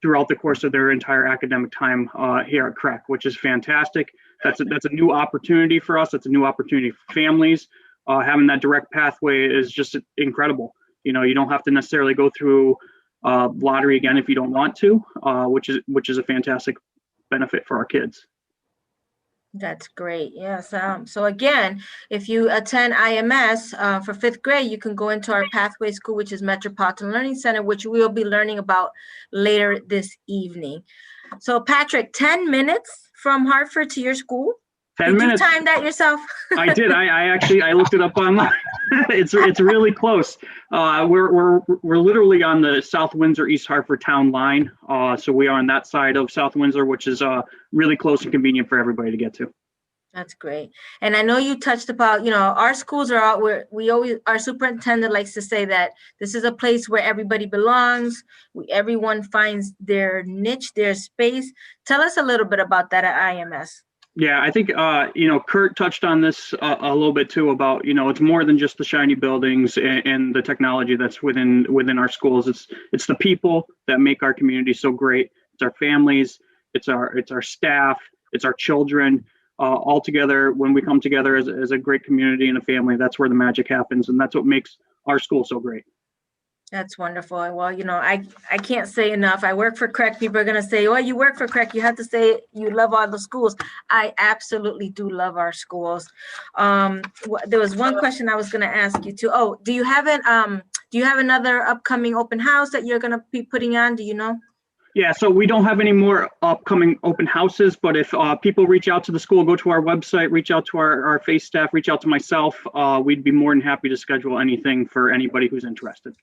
throughout the course of their entire academic time here at CREC, which is fantastic. That's a new opportunity for us. That's a new opportunity for families. Having that direct pathway is just incredible. You don't have to necessarily go through lottery again if you don't want to, which is a fantastic benefit for our kids. That's great. Yes. So again, if you attend IMS for 5th grade, you can go into our pathway school, which is Metropolitan Learning Center, which we'll be learning about later this evening. So Patrick, 10 minutes from Hartford to your school? 10 minutes. Did you time that yourself? I did. I looked it up online. It's really close. We're literally on the South Windsor East Hartford town line. So we are on that side of South Windsor, which is really close and convenient for everybody to get to. That's great. And I know you touched about, our schools are out where our superintendent likes to say that this is a place where everybody belongs. Everyone finds their niche, their space. Tell us a little bit about that at IMS. Yeah, I think, Kurt touched on this a little bit too about, it's more than just the shiny buildings and the technology that's within our schools. It's the people that make our community so great. It's our families, it's our staff, it's our children. All together, when we come together as a great community and a family, that's where the magic happens. And that's what makes our school so great. That's wonderful. Well, I can't say enough. I work for CREC. People are going to say, oh, you work for CREC. You have to say you love all the schools. I absolutely do love our schools. There was one question I was going to ask you too. Oh, do you have another upcoming open house that you're going to be putting on? Do you know? Yeah, so we don't have any more upcoming open houses, but if people reach out to the school, go to our website, reach out to our FACE staff, reach out to myself, we'd be more than happy to schedule anything for anybody who's interested.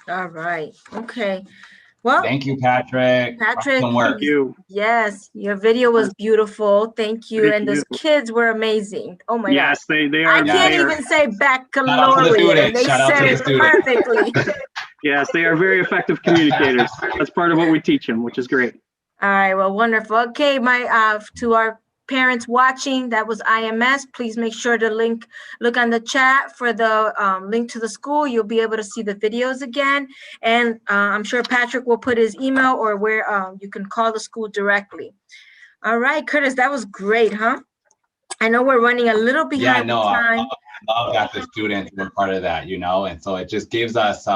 All right. Okay. Well, thank you, Patrick. Awesome work. Thank you. Yes, your video was beautiful. Thank you. And those kids were amazing. Oh my God. Yes, they are. I can't even say baccalaureate. They said it perfectly. Yes, they are very effective communicators. That's part of what we teach them, which is great. All right. Well, wonderful. Okay, to our parents watching, that was IMS. Please make sure to look on the chat for the link to the school. You'll be able to see the videos again. And I'm sure Patrick will put his email or where you can call the school directly. All right, Curtis, that was great, huh? I know we're running a little behind time. I love that the students were part of that, and so it just gives us,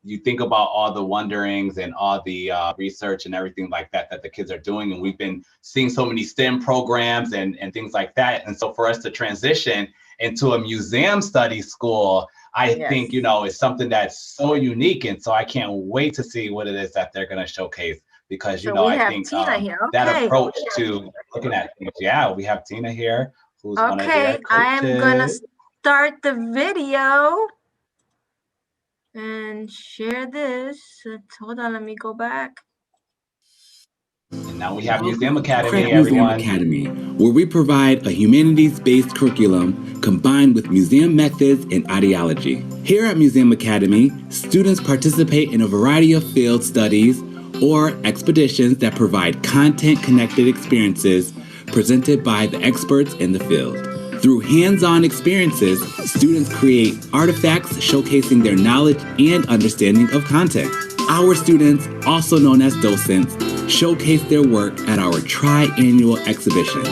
you think about all the wonderings and all the research and everything like that the kids are doing. And we've been seeing so many STEM programs and things like that. And so for us to transition into a museum studies school, I think, is something that's so unique. And so I can't wait to see what it is that they're going to showcase. Because, I think that approach to looking at things, we have Tina here, who's one of their coaches. I am going to start the video and share this. Hold on, let me go back. And now we have Museum Academy, CREC everyone. Museum Academy, where we provide a humanities-based curriculum combined with museum methods and ideology. Here at Museum Academy, students participate in a variety of field studies or expeditions that provide content-connected experiences presented by the experts in the field. Through hands-on experiences, students create artifacts showcasing their knowledge and understanding of content. Our students, also known as docents, showcase their work at our tri-annual exhibitions,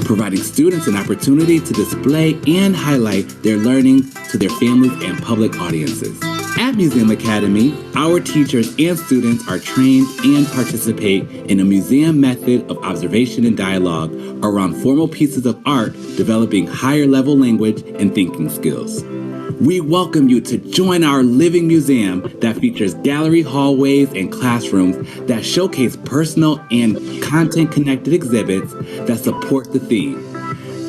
providing students an opportunity to display and highlight their learning to their families and public audiences. At Museum Academy, our teachers and students are trained and participate in a museum method of observation and dialogue around formal pieces of art, developing higher level language and thinking skills. We welcome you to join our living museum that features gallery hallways and classrooms that showcase personal and content-connected exhibits that support the theme,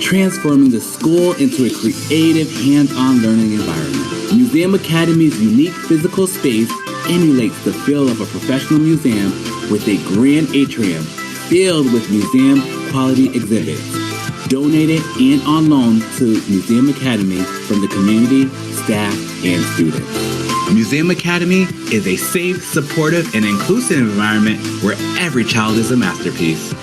transforming the school into a creative, hands-on learning environment. Museum Academy's unique physical space emulates the feel of a professional museum with a grand atrium filled with museum-quality exhibits, donated and on loan to Museum Academy from the community, staff, and students. Museum Academy is a safe, supportive, and inclusive environment where every child is a masterpiece.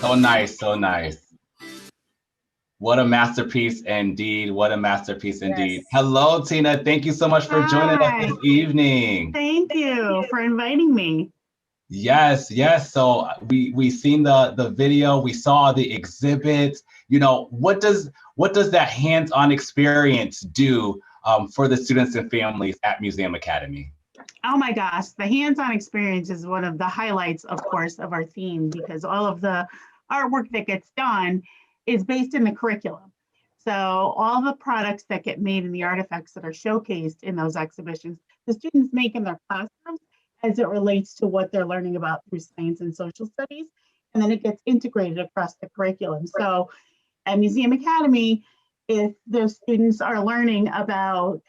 So nice, so nice. What a masterpiece indeed. What a masterpiece indeed. Hello, Tina. Thank you so much for joining us this evening. Thank you for inviting me. Yes. So we seen the video, we saw the exhibits. What does that hands-on experience do for the students and families at Museum Academy? Oh my gosh, the hands-on experience is one of the highlights, of course, of our theme, because all of the artwork that gets done is based in the curriculum. So all the products that get made and the artifacts that are showcased in those exhibitions, the students make in their classrooms as it relates to what they're learning about through science and social studies, and then it gets integrated across the curriculum. So at Museum Academy, if those students are learning about,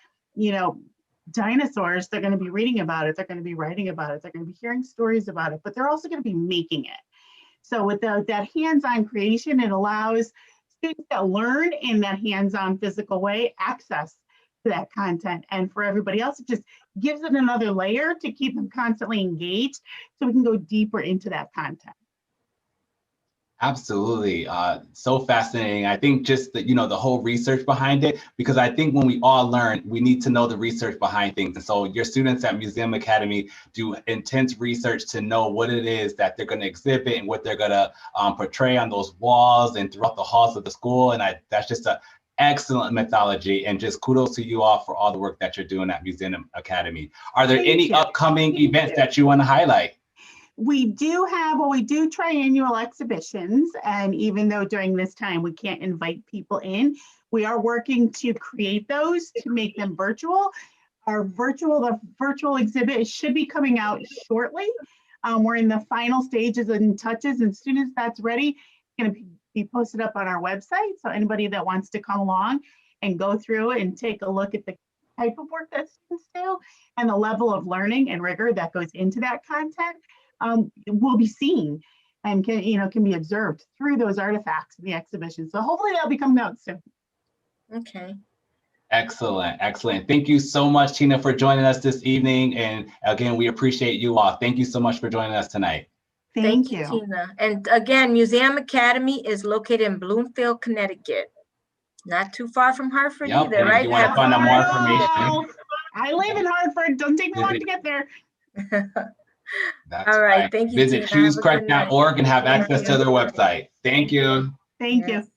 dinosaurs, they're going to be reading about it, they're going to be writing about it, they're going to be hearing stories about it, but they're also going to be making it. So with that hands-on creation, it allows students that learn in that hands-on physical way access to that content. And for everybody else, it just gives it another layer to keep them constantly engaged so we can go deeper into that content. Absolutely. So fascinating. I think just the whole research behind it, because I think when we all learn, we need to know the research behind things. And so your students at Museum Academy do intense research to know what it is that they're going to exhibit and what they're going to portray on those walls and throughout the halls of the school. And that's just an excellent methodology, and just kudos to you all for all the work that you're doing at Museum Academy. Are there any upcoming events that you want to highlight? We do triannual exhibitions, and even though during this time we can't invite people in, we are working to create those to make them virtual. The virtual exhibit should be coming out shortly. We're in the final stages and touches, and as soon as that's ready, it's going to be posted up on our website. So anybody that wants to come along and go through and take a look at the type of work that students do and the level of learning and rigor that goes into that content, will be seen and can be observed through those artifacts in the exhibition. So hopefully that'll be coming out soon. Okay. Excellent, excellent. Thank you so much, Tina, for joining us this evening. And again, we appreciate you all. Thank you so much for joining us tonight. Thank you, Tina. And again, Museum Academy is located in Bloomfield, Connecticut. Not too far from Hartford either, And right? if you want to find out more information, I live in Hartford. Don't take me long to get there. that's all right. Thank you. Visit choosecrec.org and have access to their website. Thank you. Thank you.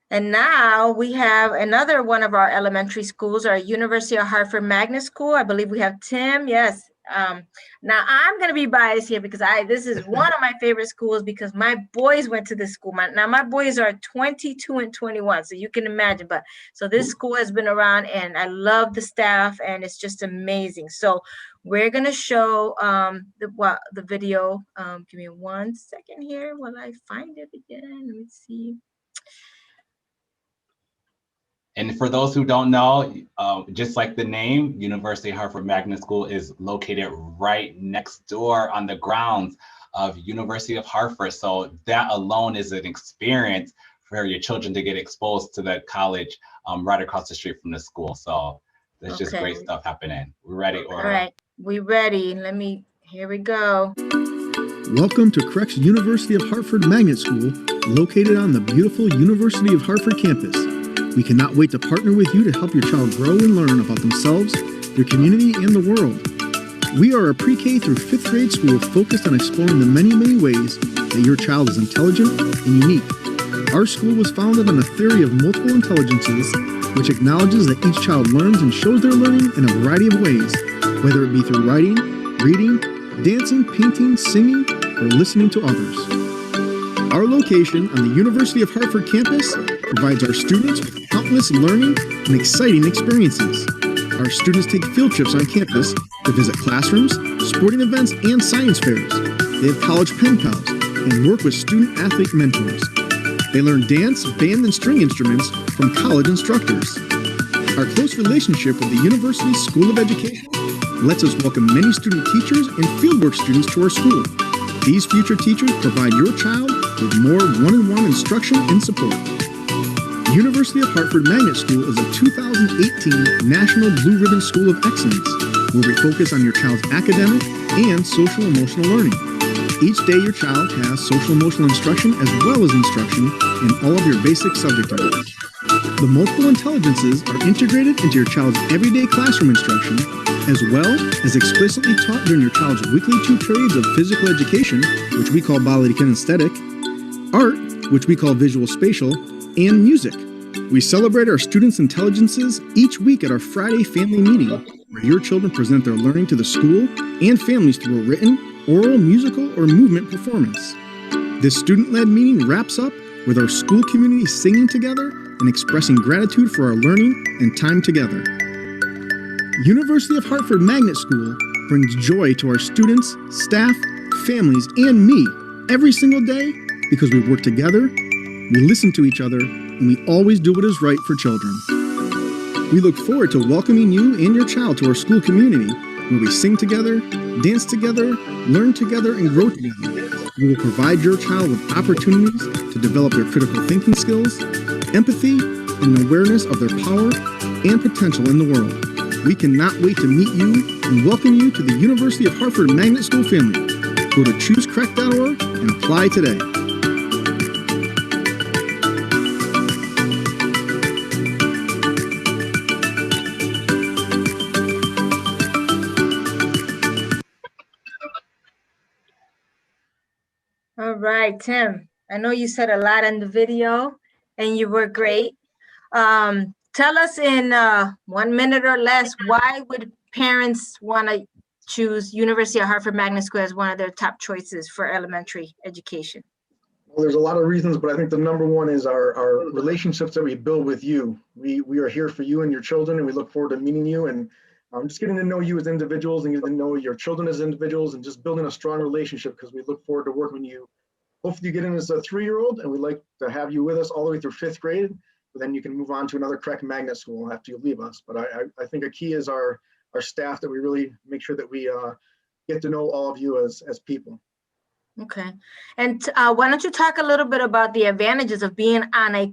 And now we have another one of our elementary schools, our University of Hartford Magnet School. I believe we have Tim. Yes. Now I'm going to be biased here because this is one of my favorite schools because my boys went to this school. My boys are 22 and 21, so you can imagine. But so this school has been around, and I love the staff, and it's just amazing. So we're going to show the video. Give me 1 second here while I find it again. Let me see. And for those who don't know, just like the name, University of Hartford Magnet School is located right next door on the grounds of University of Hartford. So that alone is an experience for your children to get exposed to the college right across the street from the school. So there's just great stuff happening. We're ready, Aura. All right, we ready. Here we go. Welcome to CREC's University of Hartford Magnet School, located on the beautiful University of Hartford campus. We cannot wait to partner with you to help your child grow and learn about themselves, their community, and the world. We are a pre-K through 5th grade school focused on exploring the many, many ways that your child is intelligent and unique. Our school was founded on a theory of multiple intelligences, which acknowledges that each child learns and shows their learning in a variety of ways, whether it be through writing, reading, dancing, painting, singing, or listening to others. Our location on the University of Hartford campus provides our students with countless learning and exciting experiences. Our students take field trips on campus to visit classrooms, sporting events, and science fairs. They have college pen pals and work with student-athlete mentors. They learn dance, band, and string instruments from college instructors. Our close relationship with the University School of Education lets us welcome many student teachers and fieldwork students to our school. These future teachers provide your child with more one-on-one instruction and support. University of Hartford Magnet School is a 2018 National Blue Ribbon School of Excellence, where we focus on your child's academic and social-emotional learning. Each day your child has social-emotional instruction as well as instruction in all of your basic subject areas. The multiple intelligences are integrated into your child's everyday classroom instruction, as well as explicitly taught during your child's weekly 2 periods of physical education, which we call bodily kinesthetic, art, which we call visual spatial, and music. We celebrate our students' intelligences each week at our Friday family meeting, where your children present their learning to the school and families through a written, oral, musical, or movement performance. This student-led meeting wraps up with our school community singing together and expressing gratitude for our learning and time together. University of Hartford Magnet School brings joy to our students, staff, families, and me every single day because we work together, we listen to each other, and we always do what is right for children. We look forward to welcoming you and your child to our school community, where we sing together, dance together, learn together, and grow together. We will provide your child with opportunities to develop their critical thinking skills, empathy, and awareness of their power and potential in the world. We cannot wait to meet you and welcome you to the University of Hartford Magnet School family. Go to choosecrec.org and apply today. All right, Tim, I know you said a lot in the video and you were great. Tell us in 1 minute or less, why would parents want to choose University of Hartford Magnet School as one of their top choices for elementary education? Well, there's a lot of reasons, but I think the number one is our relationships that we build with you. We are here for you and your children, and we look forward to meeting you and just getting to know you as individuals and getting to know your children as individuals and just building a strong relationship, because we look forward to working with you. Hopefully you get in as a 3-year-old, and we'd like to have you with us all the way through 5th grade. But then you can move on to another CREC magnet school after you leave us. But I think a key is our staff, that we really make sure that we get to know all of you as people. Okay. And why don't you talk a little bit about the advantages of being on a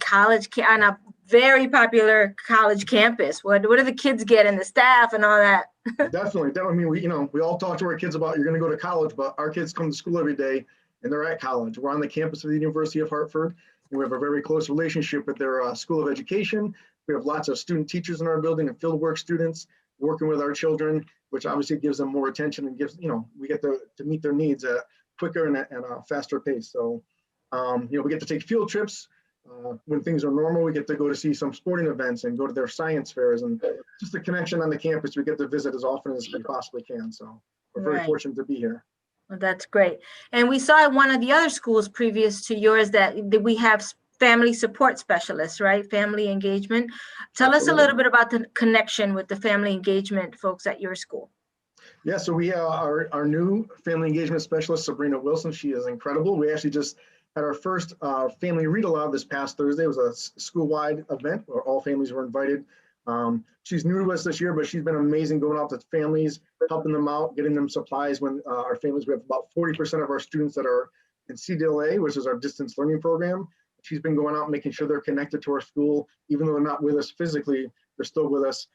on a very popular college campus? What do the kids get and the staff and all that? Definitely. I mean, we all talk to our kids about you're going to go to college, but our kids come to school every day and they're at college. We're on the campus of the University of Hartford, and we have a very close relationship with their School of Education. We have lots of student teachers in our building and fieldwork students working with our children, which obviously gives them more attention and gives, we get to meet their needs at quicker and a faster pace. So, we get to take field trips. When things are normal, we get to go to see some sporting events and go to their science fairs, and just the connection on the campus, we get to visit as often as we possibly can. So we're very fortunate to be here. Well, that's great. And we saw at one of the other schools previous to yours that we have family support specialists, right? Family engagement. Tell us a little bit about the connection with the family engagement folks at your school. Yeah, so we our new family engagement specialist, Sabrina Wilson. She is incredible. We actually just had our first family read aloud this past Thursday. It was a school-wide event where all families were invited. She's new to us this year, but she's been amazing going out to families, helping them out, getting them supplies when our families, we have about 40% of our students that are in CDLA, which is our distance learning program. She's been going out, making sure they're connected to our school. Even though they're not with us physically, they're still with us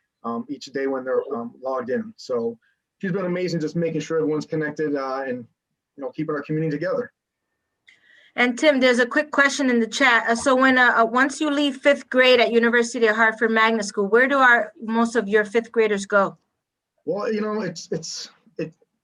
each day when they're logged in. So she's been amazing, just making sure everyone's connected and keeping our community together. And Tim, there's a quick question in the chat. So when once you leave 5th grade at University of Hartford Magnet School, where do most of your 5th graders go? Well,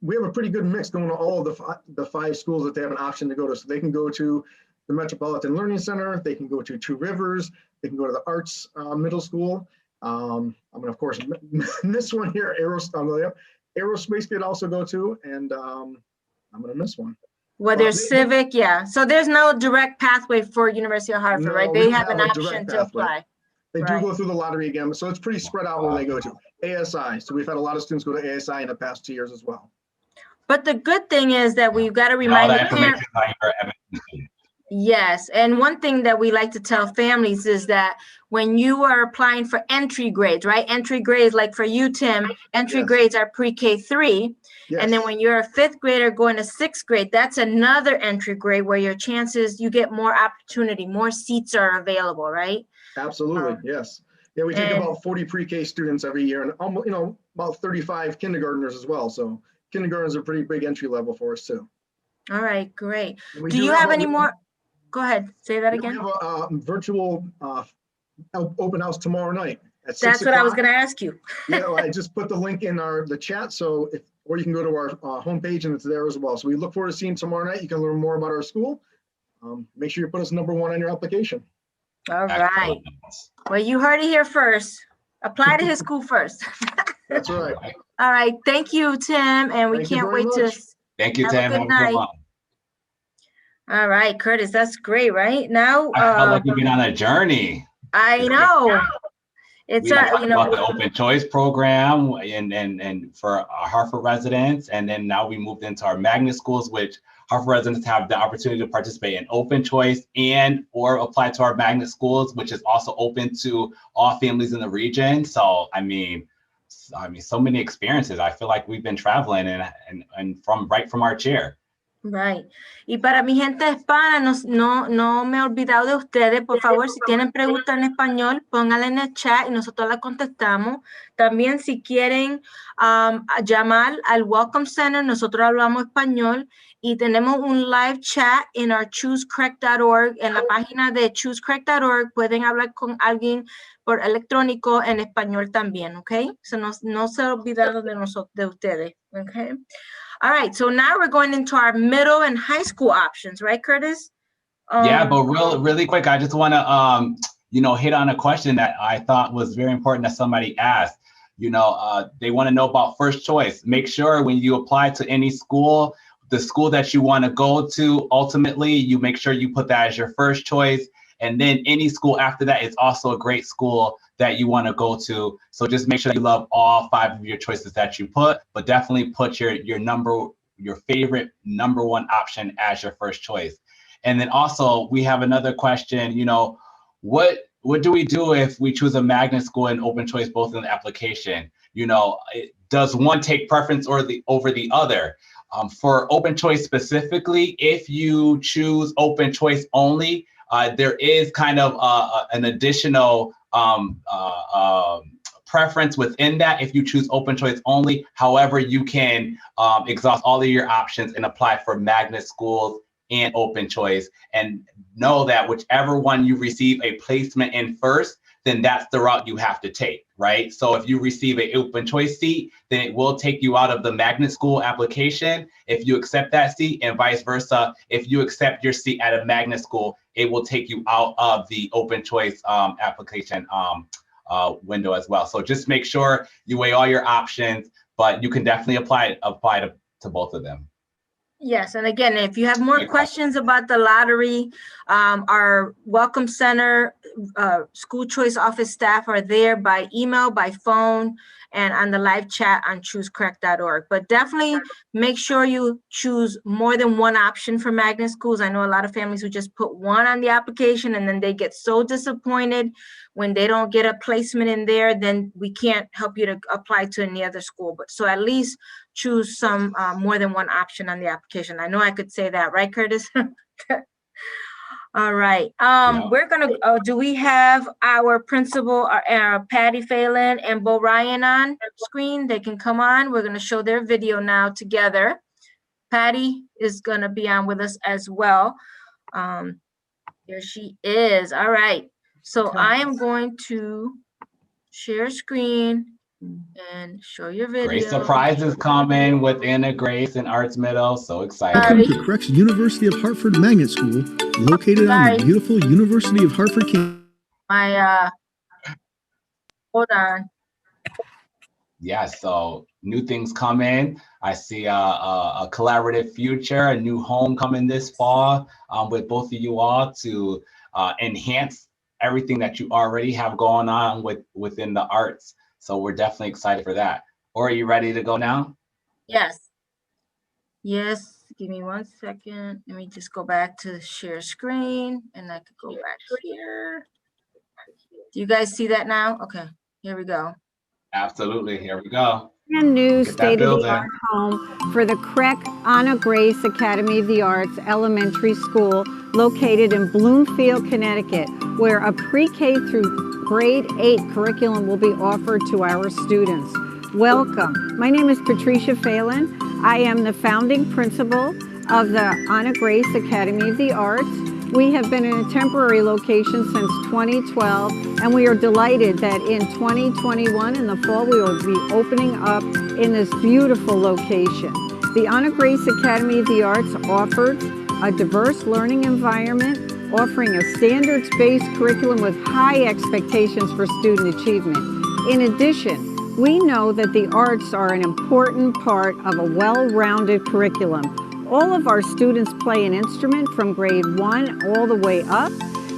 we have a pretty good mix going to all of the 5 schools that they have an option to go to. So they can go to the Metropolitan Learning Center, they can go to Two Rivers, they can go to the Arts Middle School. I'm gonna of course miss one here. Aerospace could also go to, and I'm gonna miss one. Well, there's Civic, yeah. So there's no direct pathway for University of Hartford, right? They have an option to apply. They do go through the lottery again, so it's pretty spread out where they go to. ASI, so we've had a lot of students go to ASI in the past 2 years as well. But the good thing is that we've got to remind the parents. Yes, and one thing that we like to tell families is that when you are applying for entry grades, right? Entry grades, like for you, Tim, entry grades are pre-K 3. Yes. And then when you're a 5th grader going to 6th grade, that's another entry grade where your chances, you get more opportunity, more seats are available, right? Absolutely, yes. Yeah, we take about 40 pre-K students every year, and almost, about 35 kindergartners as well. So kindergartners are pretty big entry level for us too. All right, great. Do you have any more? Go ahead, say that again. We have a virtual open house tomorrow night at 6 o'clock. That's what I was going to ask you. Yeah, well, I just put the link in the chat, so or you can go to our homepage and it's there as well. So we look forward to seeing you tomorrow night. You can learn more about our school. Make sure you put us #1 on your application. All right. Well, you heard it here first. Apply to his school first. That's right. All right. Thank you, Tim. And we can't wait to. Thank you, Tim. Have a good night. All right, Curtis, that's great, right? Now, I felt like we've been on a journey. I know. It's about the open choice program and for our Hartford residents, and then now we moved into our magnet schools, which Hartford residents have the opportunity to participate in open choice or apply to our magnet schools, which is also open to all families in the region. So I mean, so many experiences. I feel like we've been traveling and from our chair. Right. Y para mi gente hispana, no me he olvidado de ustedes. Por favor, si tienen preguntas en español, pónganla en el chat y nosotros la contestamos. También si quieren llamar al Welcome Center, nosotros hablamos español y tenemos un live chat en our choosecrec.org. En la página de choosecrec.org pueden hablar con alguien por electrónico en español también, ¿ok? So no se ha olvidado de ustedes, ¿ok? All right, so now we're going into our middle and high school options, right, Curtis? Yeah, but really quick, I just want to, hit on a question that I thought was very important that somebody asked. They want to know about first choice. Make sure when you apply to any school, the school that you want to go to, ultimately, you make sure you put that as your first choice. And then any school after that is also a great school that you want to go to. So just make sure you love all 5 of your choices that you put, but definitely put your favorite #1 option as your first choice. And then also we have another question, what do we do if we choose a magnet school and open choice both in the application? Does one take preference over the other? For open choice specifically, if you choose open choice only, there is kind of an additional preference within that if you choose open choice only. However, you can exhaust all of your options and apply for magnet schools and open choice, and know that whichever one you receive a placement in first, then that's the route you have to take, right? So if you receive an open choice seat, then it will take you out of the magnet school application if you accept that seat, and vice versa. If you accept your seat at a magnet school, it will take you out of the open choice application window as well. So just make sure you weigh all your options, but you can definitely apply to both of them. Yes, and again, if you have more questions about the lottery, our Welcome Center, school choice office staff are there by email, by phone, and on the live chat on choosecrec.org. But definitely make sure you choose more than one option for magnet schools. I know a lot of families who just put one on the application and then they get so disappointed when they don't get a placement in there, then we can't help you to apply to any other school. But so at least choose some more than one option on the application. I know I could say that, right, Curtis? All right. We're gonna. Do we have our principal, Patty Phelan and Bo Ryan on screen? They can come on. We're gonna show their video now together. Patty is gonna be on with us as well. Here she is. All right. So I am going to share screen and show your video. Great surprises coming with Anna Grace and Arts Middle. So excited. Welcome to CREC's University of Hartford Magnet School, located on the beautiful University of Hartford campus. Hold on. Yeah, so new things coming. I see a collaborative future, a new home coming this fall with both of you all to enhance everything that you already have going on within the arts. So we're definitely excited for that. Or are you ready to go now? Yes. Yes. Give me 1 second. Let me just go back to share screen and I could go back here. Do you guys see that now? Okay, here we go. Absolutely. Here we go. Brand new state-of-the-art home for the CREC Anna Grace Academy of the Arts Elementary School, located in Bloomfield, Connecticut, where a pre-K through grade 8 curriculum will be offered to our students. Welcome. My name is Patricia Phelan. I am the founding principal of the Anna Grace Academy of the Arts. We have been in a temporary location since 2012, and we are delighted that in 2021, in the fall, we will be opening up in this beautiful location. The Anna Grace Academy of the Arts offers a diverse learning environment, offering a standards-based curriculum with high expectations for student achievement. In addition, we know that the arts are an important part of a well-rounded curriculum. All of our students play an instrument from grade 1 all the way up.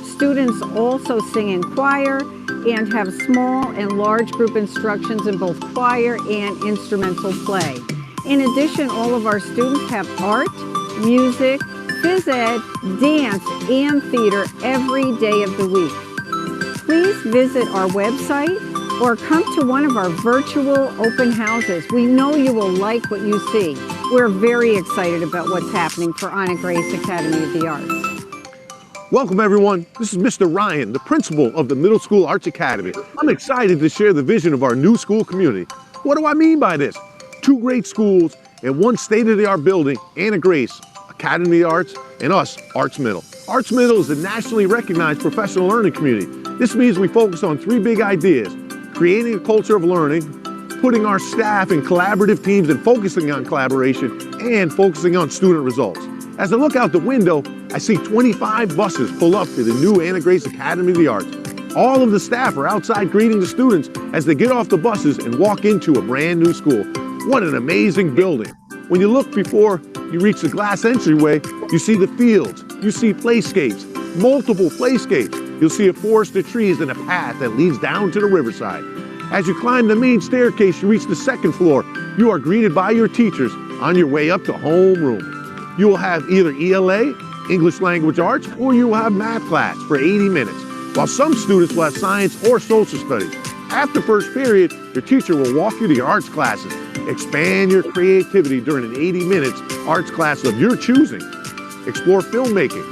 Students also sing in choir and have small and large group instructions in both choir and instrumental play. In addition, all of our students have art, music, phys ed, dance, and theater every day of the week. Please visit our website or come to one of our virtual open houses. We know you will like what you see. We're very excited about what's happening for Anna Grace Academy of the Arts. Welcome everyone. This is Mr. Ryan, the principal of the Middle School Arts Academy. I'm excited to share the vision of our new school community. What do I mean by this? 2 great schools and 1 state-of-the-art building, Anna Grace Academy of the Arts, and us, Arts Middle. Arts Middle is a nationally recognized professional learning community. This means we focus on 3 big ideas: creating a culture of learning, putting our staff in collaborative teams and focusing on collaboration, and focusing on student results. As I look out the window, I see 25 buses pull up to the new Anna Grace Academy of the Arts. All of the staff are outside greeting the students as they get off the buses and walk into a brand new school. What an amazing building. When you look before you reach the glass entryway, you see the fields, you see playscapes, multiple playscapes. You'll see a forest of trees and a path that leads down to the riverside. As you climb the main staircase, you reach the 2nd floor. You are greeted by your teachers on your way up to homeroom. You will have either ELA, English Language Arts, or you will have math class for 80 minutes, while some students will have science or social studies. After first period, your teacher will walk you to your arts classes. Expand your creativity during an 80 minutes arts class of your choosing. Explore filmmaking,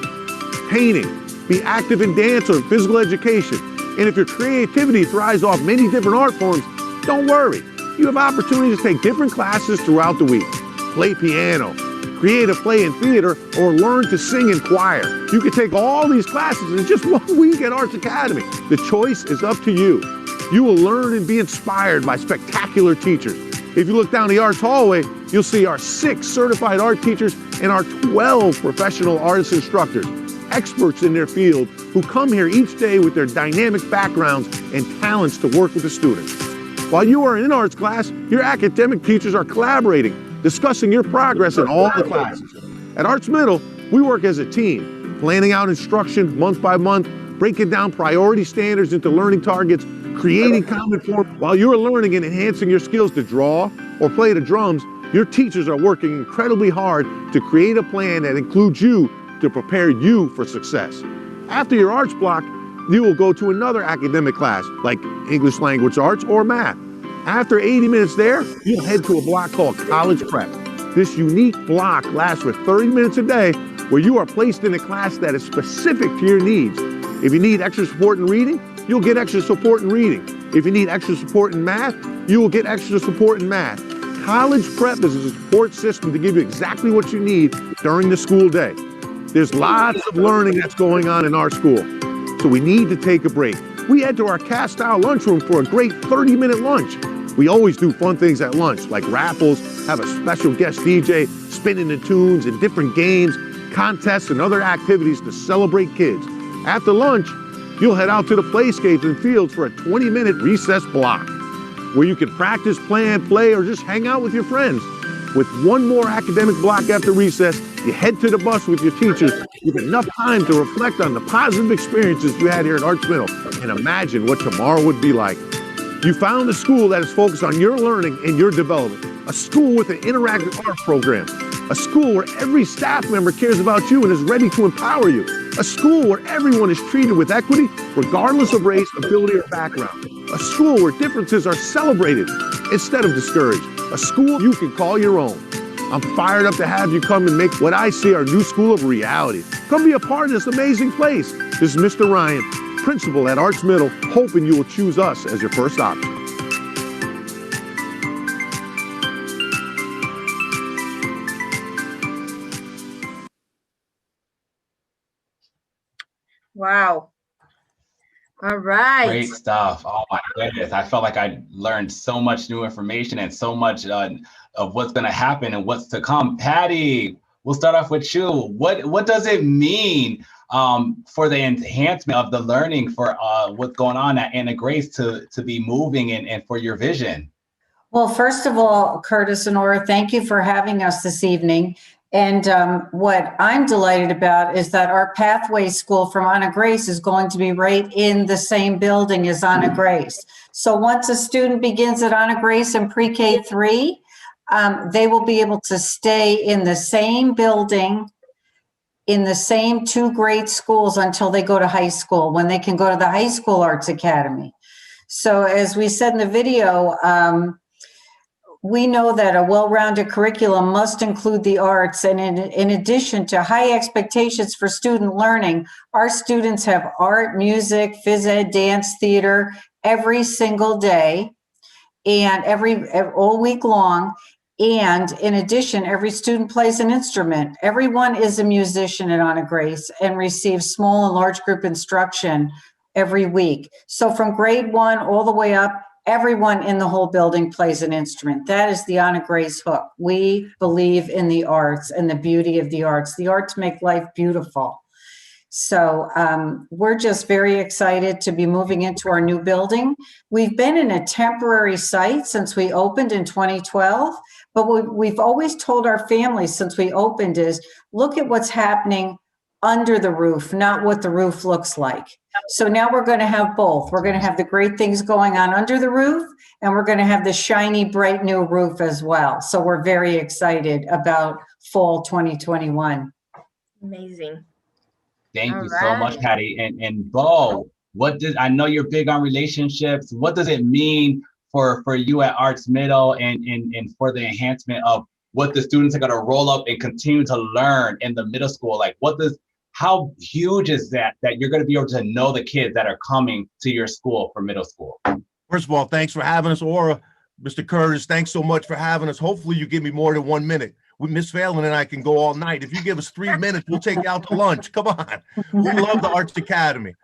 painting, be active in dance or physical education. And if your creativity thrives off many different art forms, don't worry. You have opportunities to take different classes throughout the week. Play piano, create a play in theater, or learn to sing in choir. You can take all these classes in just 1 week at Arts Academy. The choice is up to you. You will learn and be inspired by spectacular teachers. If you look down the arts hallway, you'll see our 6 certified art teachers and our 12 professional artist instructors, experts in their field who come here each day with their dynamic backgrounds and talents to work with the students. While you are in arts class, your academic teachers are collaborating, discussing your progress in all the classes. At Arts Middle, we work as a team, planning out instruction month by month, breaking down priority standards into learning targets, creating common form. While you're learning and enhancing your skills to draw or play the drums, your teachers are working incredibly hard to create a plan that includes you to prepare you for success. After your arts block, you will go to another academic class like English Language Arts or math. After 80 minutes there, you'll head to a block called College Prep. This unique block lasts for 30 minutes a day where you are placed in a class that is specific to your needs. If you need extra support in reading, you'll get extra support in reading. If you need extra support in math, you will get extra support in math. College Prep is a support system to give you exactly what you need during the school day. There's lots of learning that's going on in our school, so we need to take a break. We head to our cast-style lunchroom for a great 30-minute lunch. We always do fun things at lunch, like raffles, have a special guest DJ, spinning the tunes, and different games, contests, and other activities to celebrate kids. After lunch, you'll head out to the playscapes and fields for a 20-minute recess block, where you can practice, plan, play, or just hang out with your friends. With one more academic block after recess, you head to the bus with your teachers with enough time to reflect on the positive experiences you had here at Arts Middle and imagine what tomorrow would be like. You found a school that is focused on your learning and your development, a school with an interactive art program, a school where every staff member cares about you and is ready to empower you, a school where everyone is treated with equity regardless of race, ability, or background, a school where differences are celebrated instead of discouraged, a school you can call your own. I'm fired up to have you come and make what I see our new school of reality. Come be a part of this amazing place. This is Mr. Ryan, principal at Arts Middle, hoping you will choose us as your first option. Wow. All right. Great stuff. Oh my goodness. I felt like I learned so much new information and so much of what's going to happen and what's to come. Patty, we'll start off with you. What does it mean for the enhancement of the learning for what's going on at Anna Grace to be moving and for your vision? Well, first of all, Curtis and Nora, thank you for having us this evening. And what I'm delighted about is that our Pathway School from Anna Grace is going to be right in the same building as Anna Grace. So once a student begins at Anna Grace in pre-K 3, they will be able to stay in the same building, in the same 2 grade schools until they go to high school, when they can go to the High School Arts Academy. So as we said in the video, we know that a well-rounded curriculum must include the arts, and in addition to high expectations for student learning, our students have art, music, phys ed, dance, theater every single day and all week long. And in addition, every student plays an instrument. Everyone is a musician at Anna Grace and receives small and large group instruction every week. So from grade 1 all the way up, everyone in the whole building plays an instrument. That is the Anna Grace hook. We believe in the arts and the beauty of the arts. The arts make life beautiful. So we're just very excited to be moving into our new building. We've been in a temporary site since we opened in 2012, but what we've always told our families since we opened is, look at what's happening under the roof, not what the roof looks like. So now we're going to have both. We're going to have the great things going on under the roof, and we're going to have the shiny, bright new roof as well. So we're very excited about fall 2021. Amazing. Thank you so much, Patty. And Bo, I know you're big on relationships. What does it mean for you at Arts Middle and for the enhancement of what the students are going to roll up and continue to learn in the middle school? Like, how huge is that you're going to be able to know the kids that are coming to your school for middle school? First of all, thanks for having us, Aura. Mr. Curtis, thanks so much for having us. Hopefully you give me more than 1 minute. With Miss Phelan and I can go all night. If you give us 3 minutes, we'll take you out to lunch. Come on. We love the Arts Academy.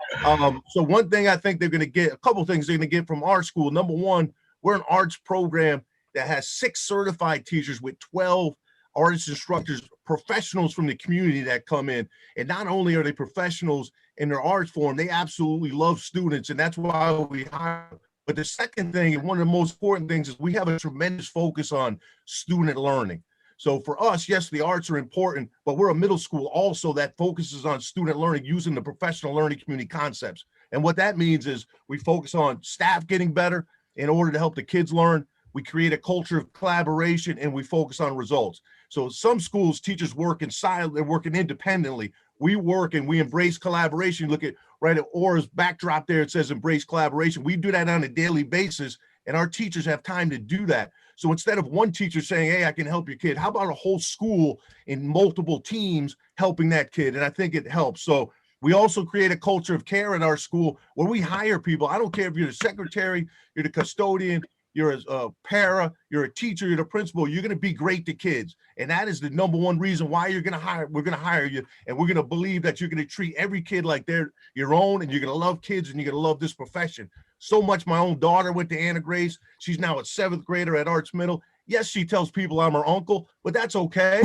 So one thing I think they're going to get, a couple things they're going to get from our school. Number one, we're an arts program that has 6 certified teachers with 12 artist instructors, professionals from the community that come in. And not only are they professionals in their arts form, they absolutely love students. And that's why we hire them. But the second thing, and one of the most important things, is we have a tremendous focus on student learning. So for us, yes, the arts are important, but we're a middle school also that focuses on student learning using the professional learning community concepts. And what that means is we focus on staff getting better in order to help the kids learn. We create a culture of collaboration and we focus on results. So some schools, teachers work in silence, they're working independently. We work and we embrace collaboration. Look at right at Aura's backdrop there, it says embrace collaboration. We do that on a daily basis and our teachers have time to do that. So instead of one teacher saying, hey, I can help your kid, how about a whole school in multiple teams helping that kid? And I think it helps. So we also create a culture of care at our school where we hire people. I don't care if you're the secretary, you're the custodian, you're a para, you're a teacher, you're the principal, you're going to be great to kids. And that is the number one reason why we're going to hire you. And we're going to believe that you're going to treat every kid like they're your own, and you're going to love kids and you're going to love this profession. So much. My own daughter went to Anna Grace. She's now a 7th grader at Arts Middle. Yes, she tells people I'm her uncle, but that's okay.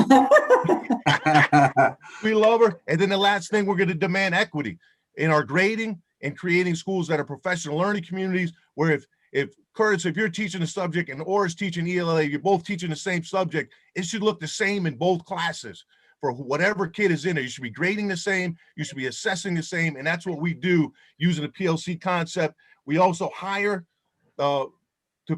We love her. And then the last thing, we're going to demand equity in our grading and creating schools that are professional learning communities where if Curtis, if you're teaching a subject and Aura's teaching ELA, you're both teaching the same subject, it should look the same in both classes. For whatever kid is in it, you should be grading the same, you should be assessing the same, and that's what we do using the PLC concept. We also hire to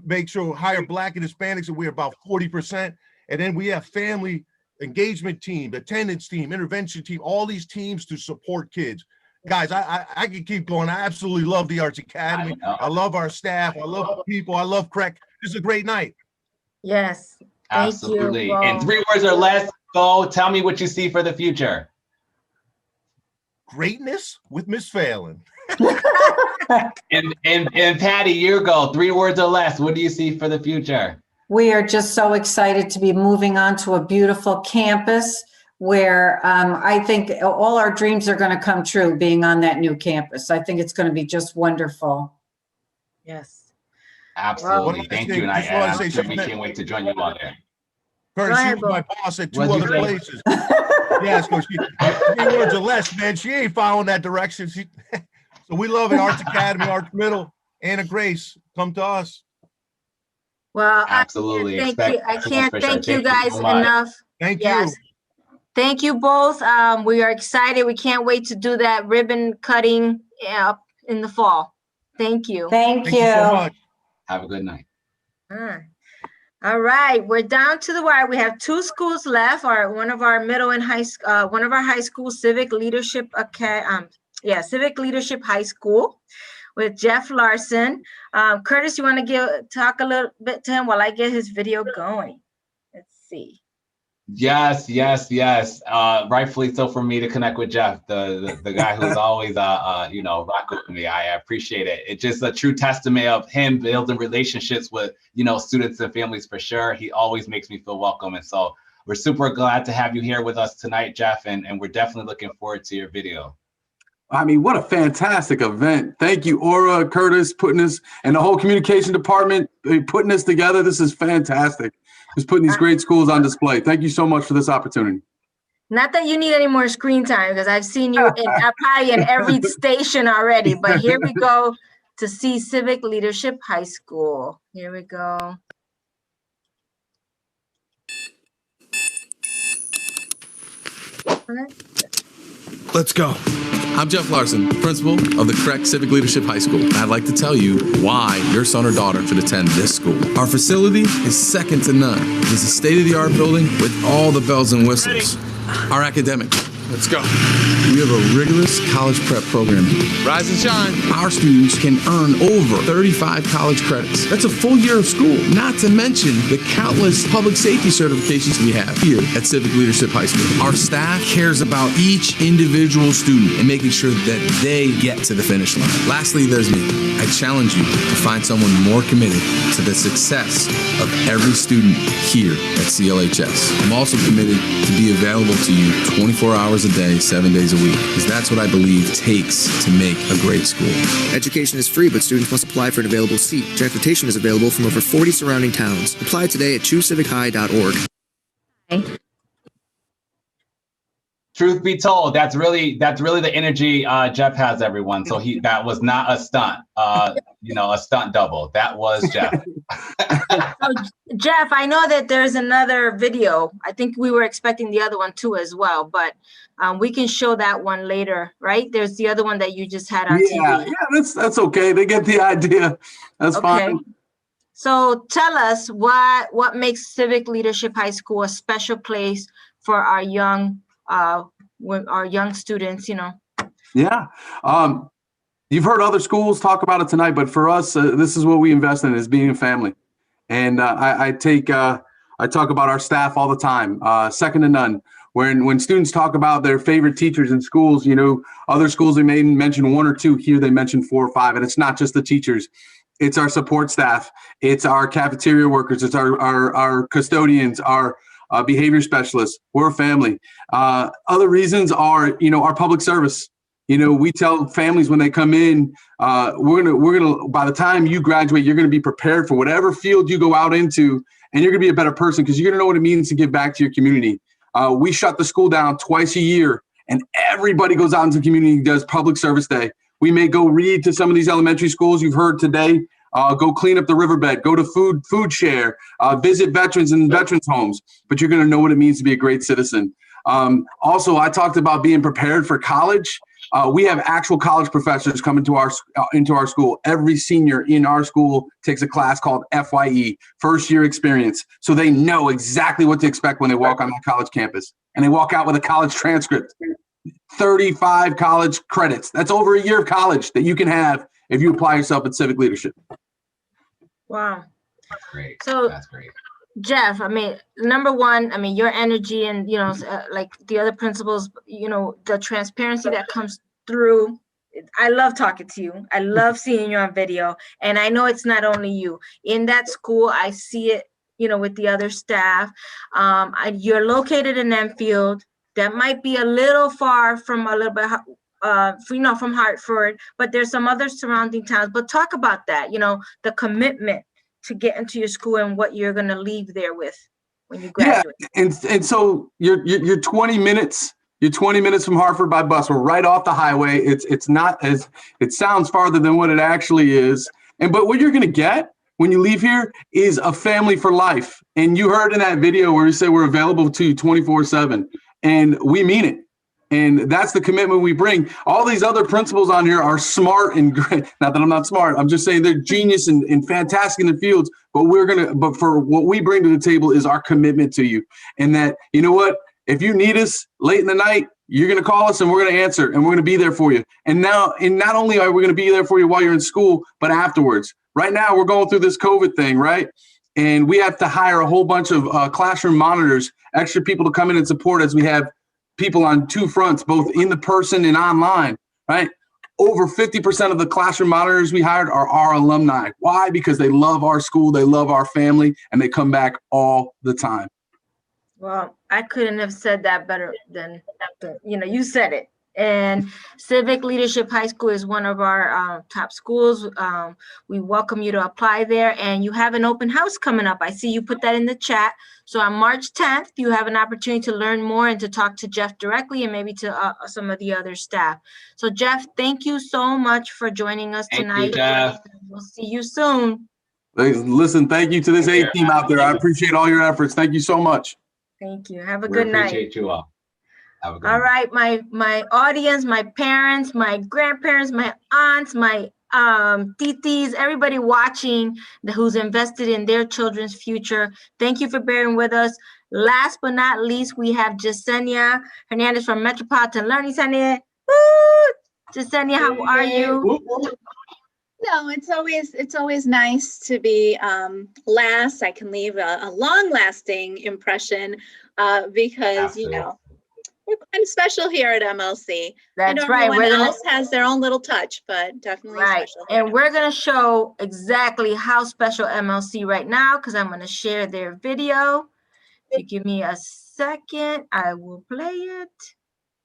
make sure hire Black and Hispanics, and we're about 40%. And then we have family engagement team, attendance team, intervention team, all these teams to support kids. Guys, I can keep going. I absolutely love the Arts Academy. I love our staff. I love the people. I love CREC. This is a great night. Yes. Absolutely. In 3 words or less, go tell me what you see for the future. Greatness with Miss Phelan. and Patty, you go. 3 words or less. What do you see for the future? We are just so excited to be moving on to a beautiful campus where I think all our dreams are going to come true being on that new campus. I think it's going to be just wonderful. Yes. Absolutely. Thank you. And I'm sure we can't wait to join you on there. Curtis, she was my boss at 2 other places. Yes, so 3 words or less, man. She ain't following that direction. So we love it. Arts Academy, Arts Middle, Anna Grace, come to us. Well, absolutely. I can't thank you guys enough. Thank you. Thank you both. We are excited. We can't wait to do that ribbon cutting in the fall. Thank you. Thank you so much. Have a good night. All right, we're down to the wire. We have 2 schools left. One of our middle and high school Civic Leadership Civic Leadership High School with Jeff Larson. Curtis, you want to talk a little bit to him while I get his video going? Let's see. Yes. Rightfully so for me to connect with Jeff, the guy who's always rock with me. I appreciate it. It's just a true testament of him building relationships with students and families for sure. He always makes me feel welcome, and so we're super glad to have you here with us tonight, Jeff, and we're definitely looking forward to your video. I mean, what a fantastic event. Thank you, Aura, Curtis, putting this, and the whole communication department putting this together. This is fantastic. Just putting these great schools on display. Thank you so much for this opportunity. Not that you need any more screen time, because I've seen you probably in every station already, but here we go to see Civic Leadership High School. Here we go. Let's go. I'm Jeff Larson, principal of the CREC Civic Leadership High School. And I'd like to tell you why your son or daughter should attend this school. Our facility is second to none. It is a state-of-the-art building with all the bells and whistles. Our academic Let's go. We have a rigorous college prep program. Rise and shine. Our students can earn over 35 college credits. That's a full year of school, not to mention the countless public safety certifications we have here at Civic Leadership High School. Our staff cares about each individual student and making sure that they get to the finish line. Lastly, there's me. I challenge you to find someone more committed to the success of every student here at CLHS. I'm also committed to be available to you 24 hours a day, 7 days a week, because that's what I believe takes to make a great school. Education is free, but students must apply for an available seat. Transportation is available from over 40 surrounding towns. Apply today at choosecivichigh.org. Truth be told, that's really the energy Jeff has, everyone. So that was not a stunt, a stunt double. That was Jeff. So, Jeff, I know that there's another video. I think we were expecting the other one too as well, but we can show that one later, right? There's the other one that you just had on TV. Yeah, that's okay. They get the idea. That's fine. So tell us what makes Civic Leadership High School a special place for our young students, Yeah. You've heard other schools talk about it tonight, but for us, this is what we invest in, is being a family. And I talk about our staff all the time, second to none. When students talk about their favorite teachers in schools, other schools, they may mention one or two. Here they mention 4 or 5, and it's not just the teachers. It's our support staff. It's our cafeteria workers. It's our custodians, our behavior specialists. We're a family. Other reasons are, our public service. We tell families when they come in, we're gonna by the time you graduate, you're gonna be prepared for whatever field you go out into, and you're gonna be a better person because you're gonna know what it means to give back to your community. We shut the school down twice a year, and everybody goes out into the community and does public service day. We may go read to some of these elementary schools you've heard today. Go clean up the riverbed, go to food share, visit veterans in veterans homes, but you're going to know what it means to be a great citizen. Also, I talked about being prepared for college. We have actual college professors come into our school. Every senior in our school takes a class called FYE, first year experience. So they know exactly what to expect when they walk on that college campus, and they walk out with a college transcript. 35 college credits. That's over a year of college that you can have if you apply yourself at Civic Leadership. Wow. That's great. So that's great. Jeff, number one, your energy and, like the other principals, the transparency that comes through. I love talking to you. I love seeing you on video. And I know it's not only you. In that school, I see it, with the other staff. You're located in Enfield. That might be a little far from from Hartford, but there's some other surrounding towns. But talk about that, the commitment to get into your school and what you're going to leave there with when you graduate. Yeah, and so you're 20 minutes. You're 20 minutes from Hartford by bus. We're right off the highway. It's not as, it sounds farther than what it actually is. But what you're going to get when you leave here is a family for life. And you heard in that video where we say we're available to you 24/7, and we mean it. And that's the commitment we bring. All these other principals on here are smart and great. Not that I'm not smart. I'm just saying they're genius and fantastic in the fields. But for what we bring to the table is our commitment to you. And that, you know what? If you need us late in the night, you're going to call us and we're going to answer and we're going to be there for you. And not only are we going to be there for you while you're in school, but afterwards. Right now, we're going through this COVID thing, right? And we have to hire a whole bunch of classroom monitors, extra people to come in and support as we have people on two fronts, both in the person and online, right? Over 50% of the classroom monitors we hired are our alumni. Why? Because they love our school, they love our family, and they come back all the time. Well, I couldn't have said that better than, you said it. And Civic Leadership High School is one of our top schools. We welcome you to apply there, and you have an open house coming up. I see you put that in the chat. So on March 10th, you have an opportunity to learn more and to talk to Jeff directly and maybe to some of the other staff. So Jeff, thank you so much for joining us tonight. Thank you, Jeff. We'll see you soon. Listen, thank you to this A team out there. I appreciate all your efforts. Thank you so much. Thank you. Have a good night. Appreciate you all. All right, my audience, my parents, my grandparents, my aunts, my titis, everybody watching who's invested in their children's future. Thank you for bearing with us. Last but not least, we have Jasenia Hernandez from Metropolitan Learning Center. Woo! Jasenia, how are you? No, it's always nice to be last. I can leave a long-lasting impression because you know we're kind of special here at MLC. I know That's right. everyone else has their own little touch, but definitely special. Here And we're going to show exactly how special MLC right now because I'm going to share their video. If you give me a second, I will play it.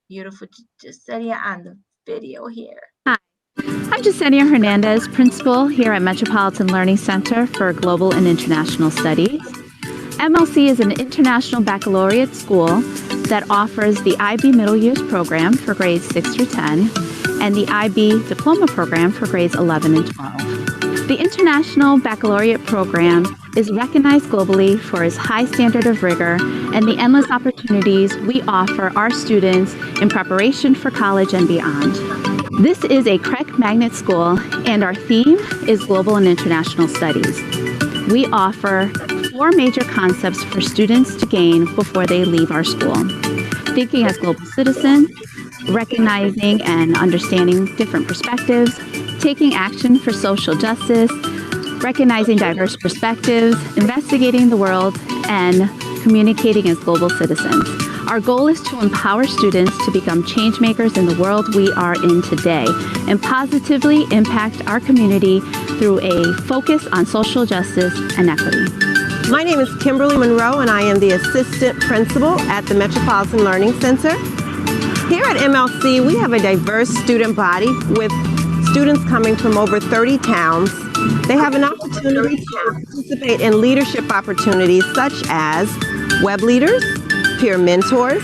Beautiful Jasenia on the video here. Hi, I'm Jasenia Hernandez, principal here at Metropolitan Learning Center for Global and International Studies. MLC is an international baccalaureate school that offers the IB Middle Years program for grades 6 through 10 and the IB Diploma program for grades 11 and 12. The International Baccalaureate program is recognized globally for its high standard of rigor and the endless opportunities we offer our students in preparation for college and beyond. This is a CREC magnet school, and our theme is Global and International Studies. We offer 4 major concepts for students to gain before they leave our school. Thinking as global citizens, recognizing and understanding different perspectives, taking action for social justice, recognizing diverse perspectives, investigating the world, and communicating as global citizens. Our goal is to empower students to become change makers in the world we are in today and positively impact our community through a focus on social justice and equity. My name is Kimberly Monroe, and I am the assistant principal at the Metropolitan Learning Center. Here at MLC, we have a diverse student body with students coming from over 30 towns. They have an opportunity to participate in leadership opportunities such as web leaders, peer mentors,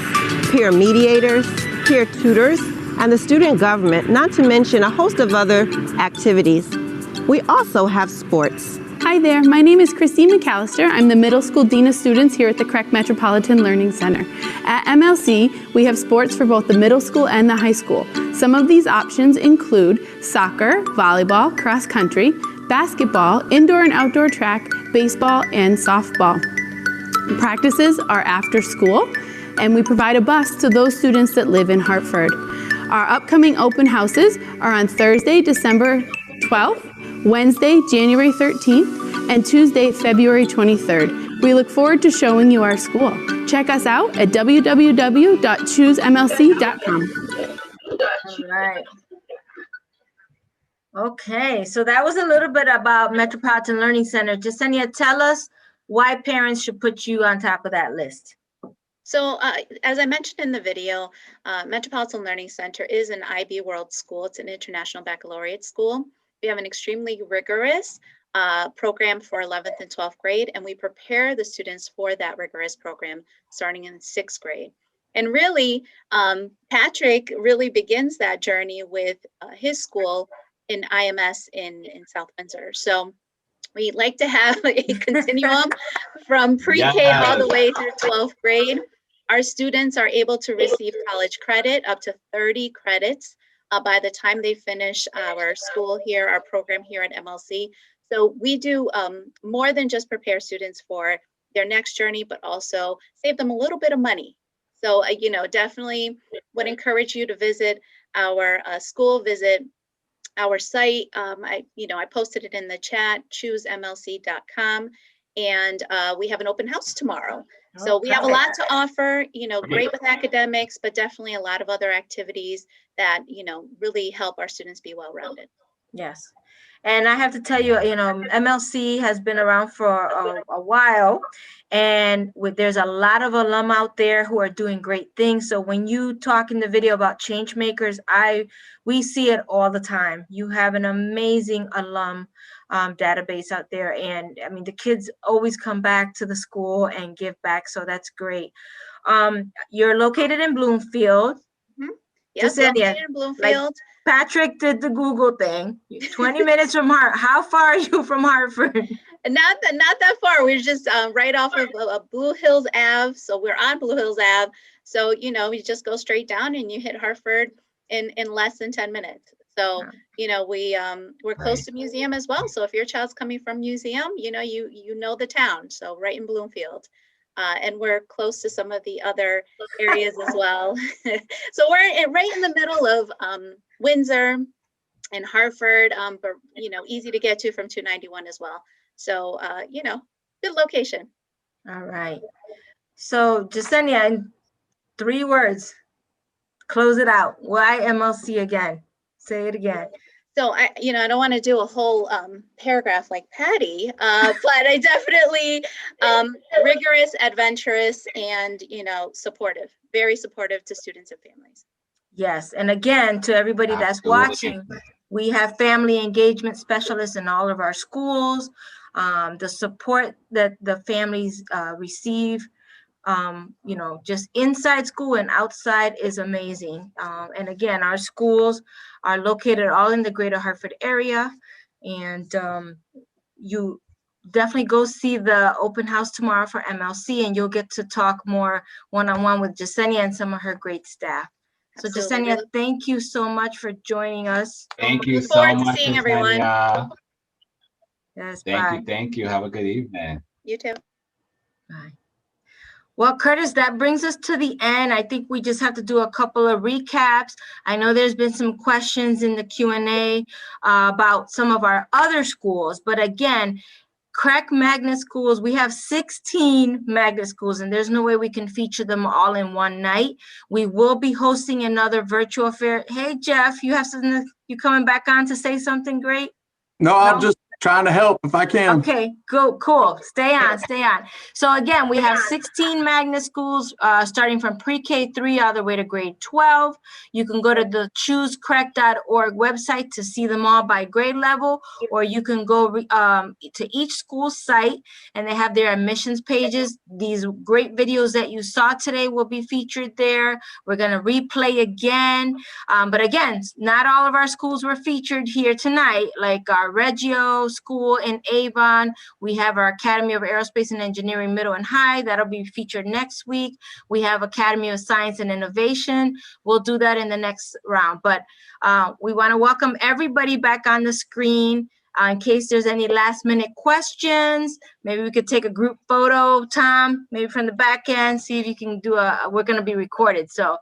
peer mediators, peer tutors, and the student government, not to mention a host of other activities. We also have sports. Hi there, my name is Christine McAllister. I'm the middle school dean of students here at the CREC Metropolitan Learning Center. At MLC, we have sports for both the middle school and the high school. Some of these options include soccer, volleyball, cross country, basketball, indoor and outdoor track, baseball, and softball. Practices are after school, and we provide a bus to those students that live in Hartford. Our upcoming open houses are on Thursday, December 12th, Wednesday, January 13th, and Tuesday, February 23rd. We look forward to showing you our school. Check us out at www.choosemlc.com. All right. Okay, so that was a little bit about Metropolitan Learning Center. Jasenia, tell us why parents should put you on top of that list. So as I mentioned in the video, Metropolitan Learning Center is an IB World School. It's an international baccalaureate school. We have an extremely rigorous program for 11th and 12th grade, and we prepare the students for that rigorous program starting in 6th grade. And really, Patrick really begins that journey with his school in IMS in South Windsor. So we like to have a continuum from pre-K all the way through 12th grade. Our students are able to receive college credit, up to 30 credits by the time they finish our school here, our program here at MLC. So we do more than just prepare students for their next journey, but also save them a little bit of money. So, you know, definitely would encourage you to visit our school, visit our site. I posted it in the chat, choosemlc.com, and we have an open house tomorrow. So we have a lot to offer, you know, great with academics, but definitely a lot of other activities that, you know, really help our students be well-rounded. Yes. And I have to tell you, you know, MLC has been around for a while, and there's a lot of alum out there who are doing great things. So when you talk in the video about change makers, we see it all the time. You have an amazing alum database out there, and I mean the kids always come back to the school and give back, so that's great. You're located in Bloomfield. Mm-hmm. Yes, located in Bloomfield. Like Patrick did the Google thing. 20 minutes from Hartford. How far are you from Hartford? Not that far. We're just right off of Blue Hills Ave. So we're on Blue Hills Ave. So, you know, you just go straight down and you hit Hartford in less than 10 minutes. So, you know, we're close to museum as well. So if your child's coming from museum, you know, you know the town. So right in Bloomfield. and we're close to some of the other areas as well. So we're right in the middle of Windsor and Hartford, but easy to get to from 291 as well. So good location. All right. So Jasenia, in 3 words, close it out. Why MLC again? Say it again. So I don't want to do a whole paragraph like Patty, but I definitely rigorous, adventurous, and supportive, very supportive to students and families. Yes, and again, to everybody that's watching, we have family engagement specialists in all of our schools. The support that the families receive, just inside school and outside is amazing. And again, our schools are located all in the greater Hartford area. And you definitely go see the open house tomorrow for MLC, and you'll get to talk more one-on-one with Jasenia and some of her great staff. So Jasenia, thank you so much for joining us. Thank you so much, seeing everyone. Yes, thank you. Have a good evening. You too. Bye. Well, Curtis, that brings us to the end. I think we just have to do a couple of recaps. I know there's been some questions in the Q&A about some of our other schools, but again, CREC magnet schools, we have 16 magnet schools, and there's no way we can feature them all in one night. We will be hosting another virtual fair. Hey, Jeff, you have something, you coming back on to say something great? No, I'm just trying to help if I can. Okay, cool. Stay on. So again, we have 16 magnet schools starting from pre-K 3 all the way to grade 12. You can go to the choosecrec.org website to see them all by grade level, or you can go to each school site and they have their admissions pages. These great videos that you saw today will be featured there. We're going to replay again. But again, not all of our schools were featured here tonight, like our Reggio School in Avon. We have our Academy of Aerospace and Engineering Middle and High. That'll be featured next week. We have Academy of Science and Innovation. We'll do that in the next round. But we want to welcome everybody back on the screen. In case there's any last minute questions, maybe we could take a group photo, Tom, maybe from the back end, see if you can do we're going to be recorded. So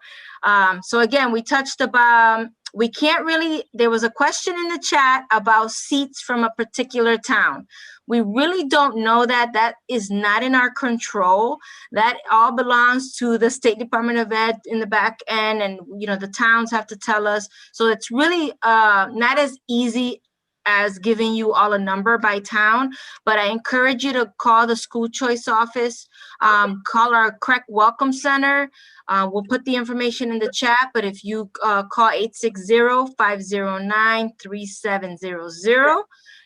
again, we touched about, we can't really, there was a question in the chat about seats from a particular town. We really don't know that. That is not in our control. That all belongs to the State Department of Ed in the back end, and the towns have to tell us. So it's really not as easy as giving you all a number by town, but I encourage you to call the school choice office, call our CREC Welcome Center. We'll put the information in the chat, but if you call 860-509-3700,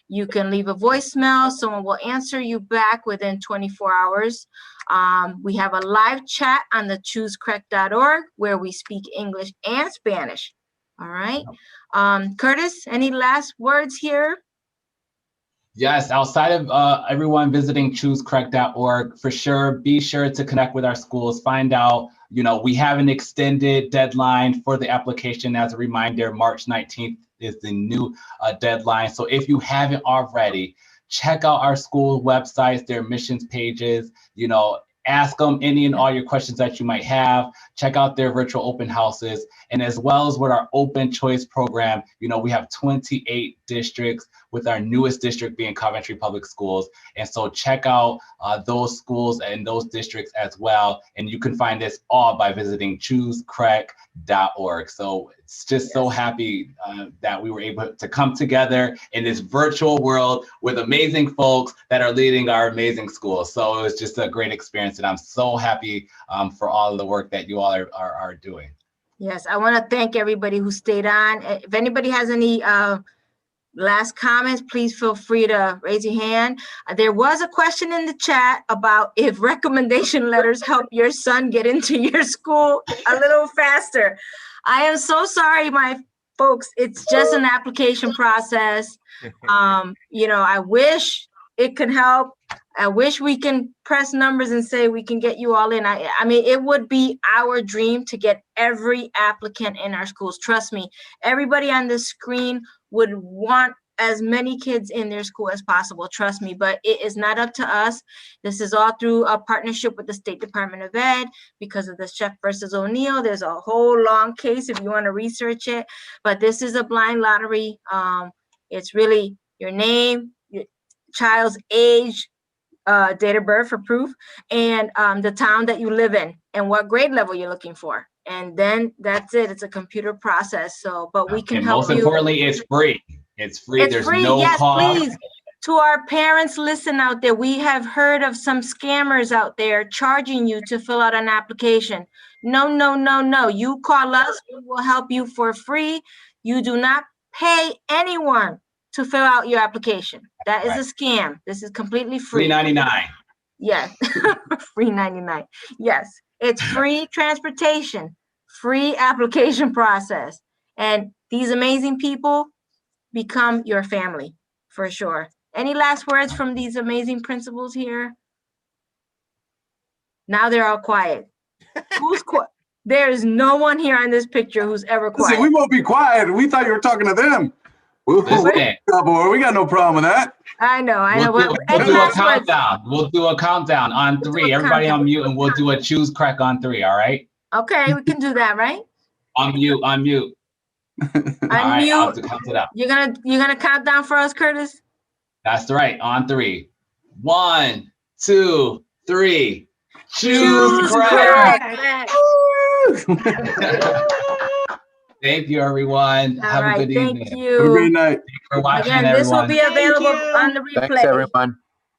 you can leave a voicemail. Someone will answer you back within 24 hours. We have a live chat on the choosecrec.org where we speak English and Spanish. All right. Curtis, any last words here? Yes, outside of everyone visiting choosecrec.org, for sure, be sure to connect with our schools, find out, we have an extended deadline for the application. As a reminder, March 19th is the new deadline. So if you haven't already, check out our school websites, their admissions pages, ask them any and all your questions that you might have. Check out their virtual open houses. And as well as with our open choice program, we have 28 districts, with our newest district being Coventry Public Schools. And so check out those schools and those districts as well. And you can find this all by visiting choosecrec.org. So it's just so happy that we were able to come together in this virtual world with amazing folks that are leading our amazing schools. So it was just a great experience, and I'm so happy for all of the work that you all are doing. Yes, I want to thank everybody who stayed on. If anybody has any last comments, please feel free to raise your hand. There was a question in the chat about if recommendation letters help your son get into your school a little faster. I am so sorry, my folks. It's just an application process. I wish it could help. I wish we can press numbers and say we can get you all in. I mean, it would be our dream to get every applicant in our schools. Trust me, everybody on this screen would want as many kids in their school as possible, trust me, but it is not up to us. This is all through a partnership with the State Department of Ed because of the Chef versus O'Neill. There's a whole long case if you want to research it, but this is a blind lottery. It's really your name, your child's age, date of birth for proof, and the town that you live in and what grade level you're looking for. And then that's it. It's a computer process. So, but we can And help most you. importantly, it's free. It's free. It's There's free. no Yes, cost. please. To our parents, listen out there. We have heard of some scammers out there charging you to fill out an application. No, no, no, no. You call us. We will help you for free. You do not pay anyone to fill out your application. That is a scam. This is completely free. $3.99. Yes. Free 99. Yes. It's free transportation, free application process. And these amazing people become your family for sure. Any last words from these amazing principals here? Now they're all quiet. Who's quiet? There is no one here on this picture who's ever quiet. Listen, we won't be quiet. We thought you were talking to them. Boy, we got no problem with that. I know. We'll do a countdown. We'll do a countdont on 3. Everybody on mute, and we'll do a choose CREC on 3. All right? Okay, we can do that, right? On mute. All right, I'll count it up. You're gonna count down for us, Curtis? That's right. On 3. 1, 2, 3. Choose CREC. Thank you, everyone. Have a good evening. Thank you. Have a great night. Thanks for watching, Again, everyone. this will be available on the replay. Thanks, everyone.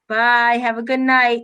Bye. Have a good night.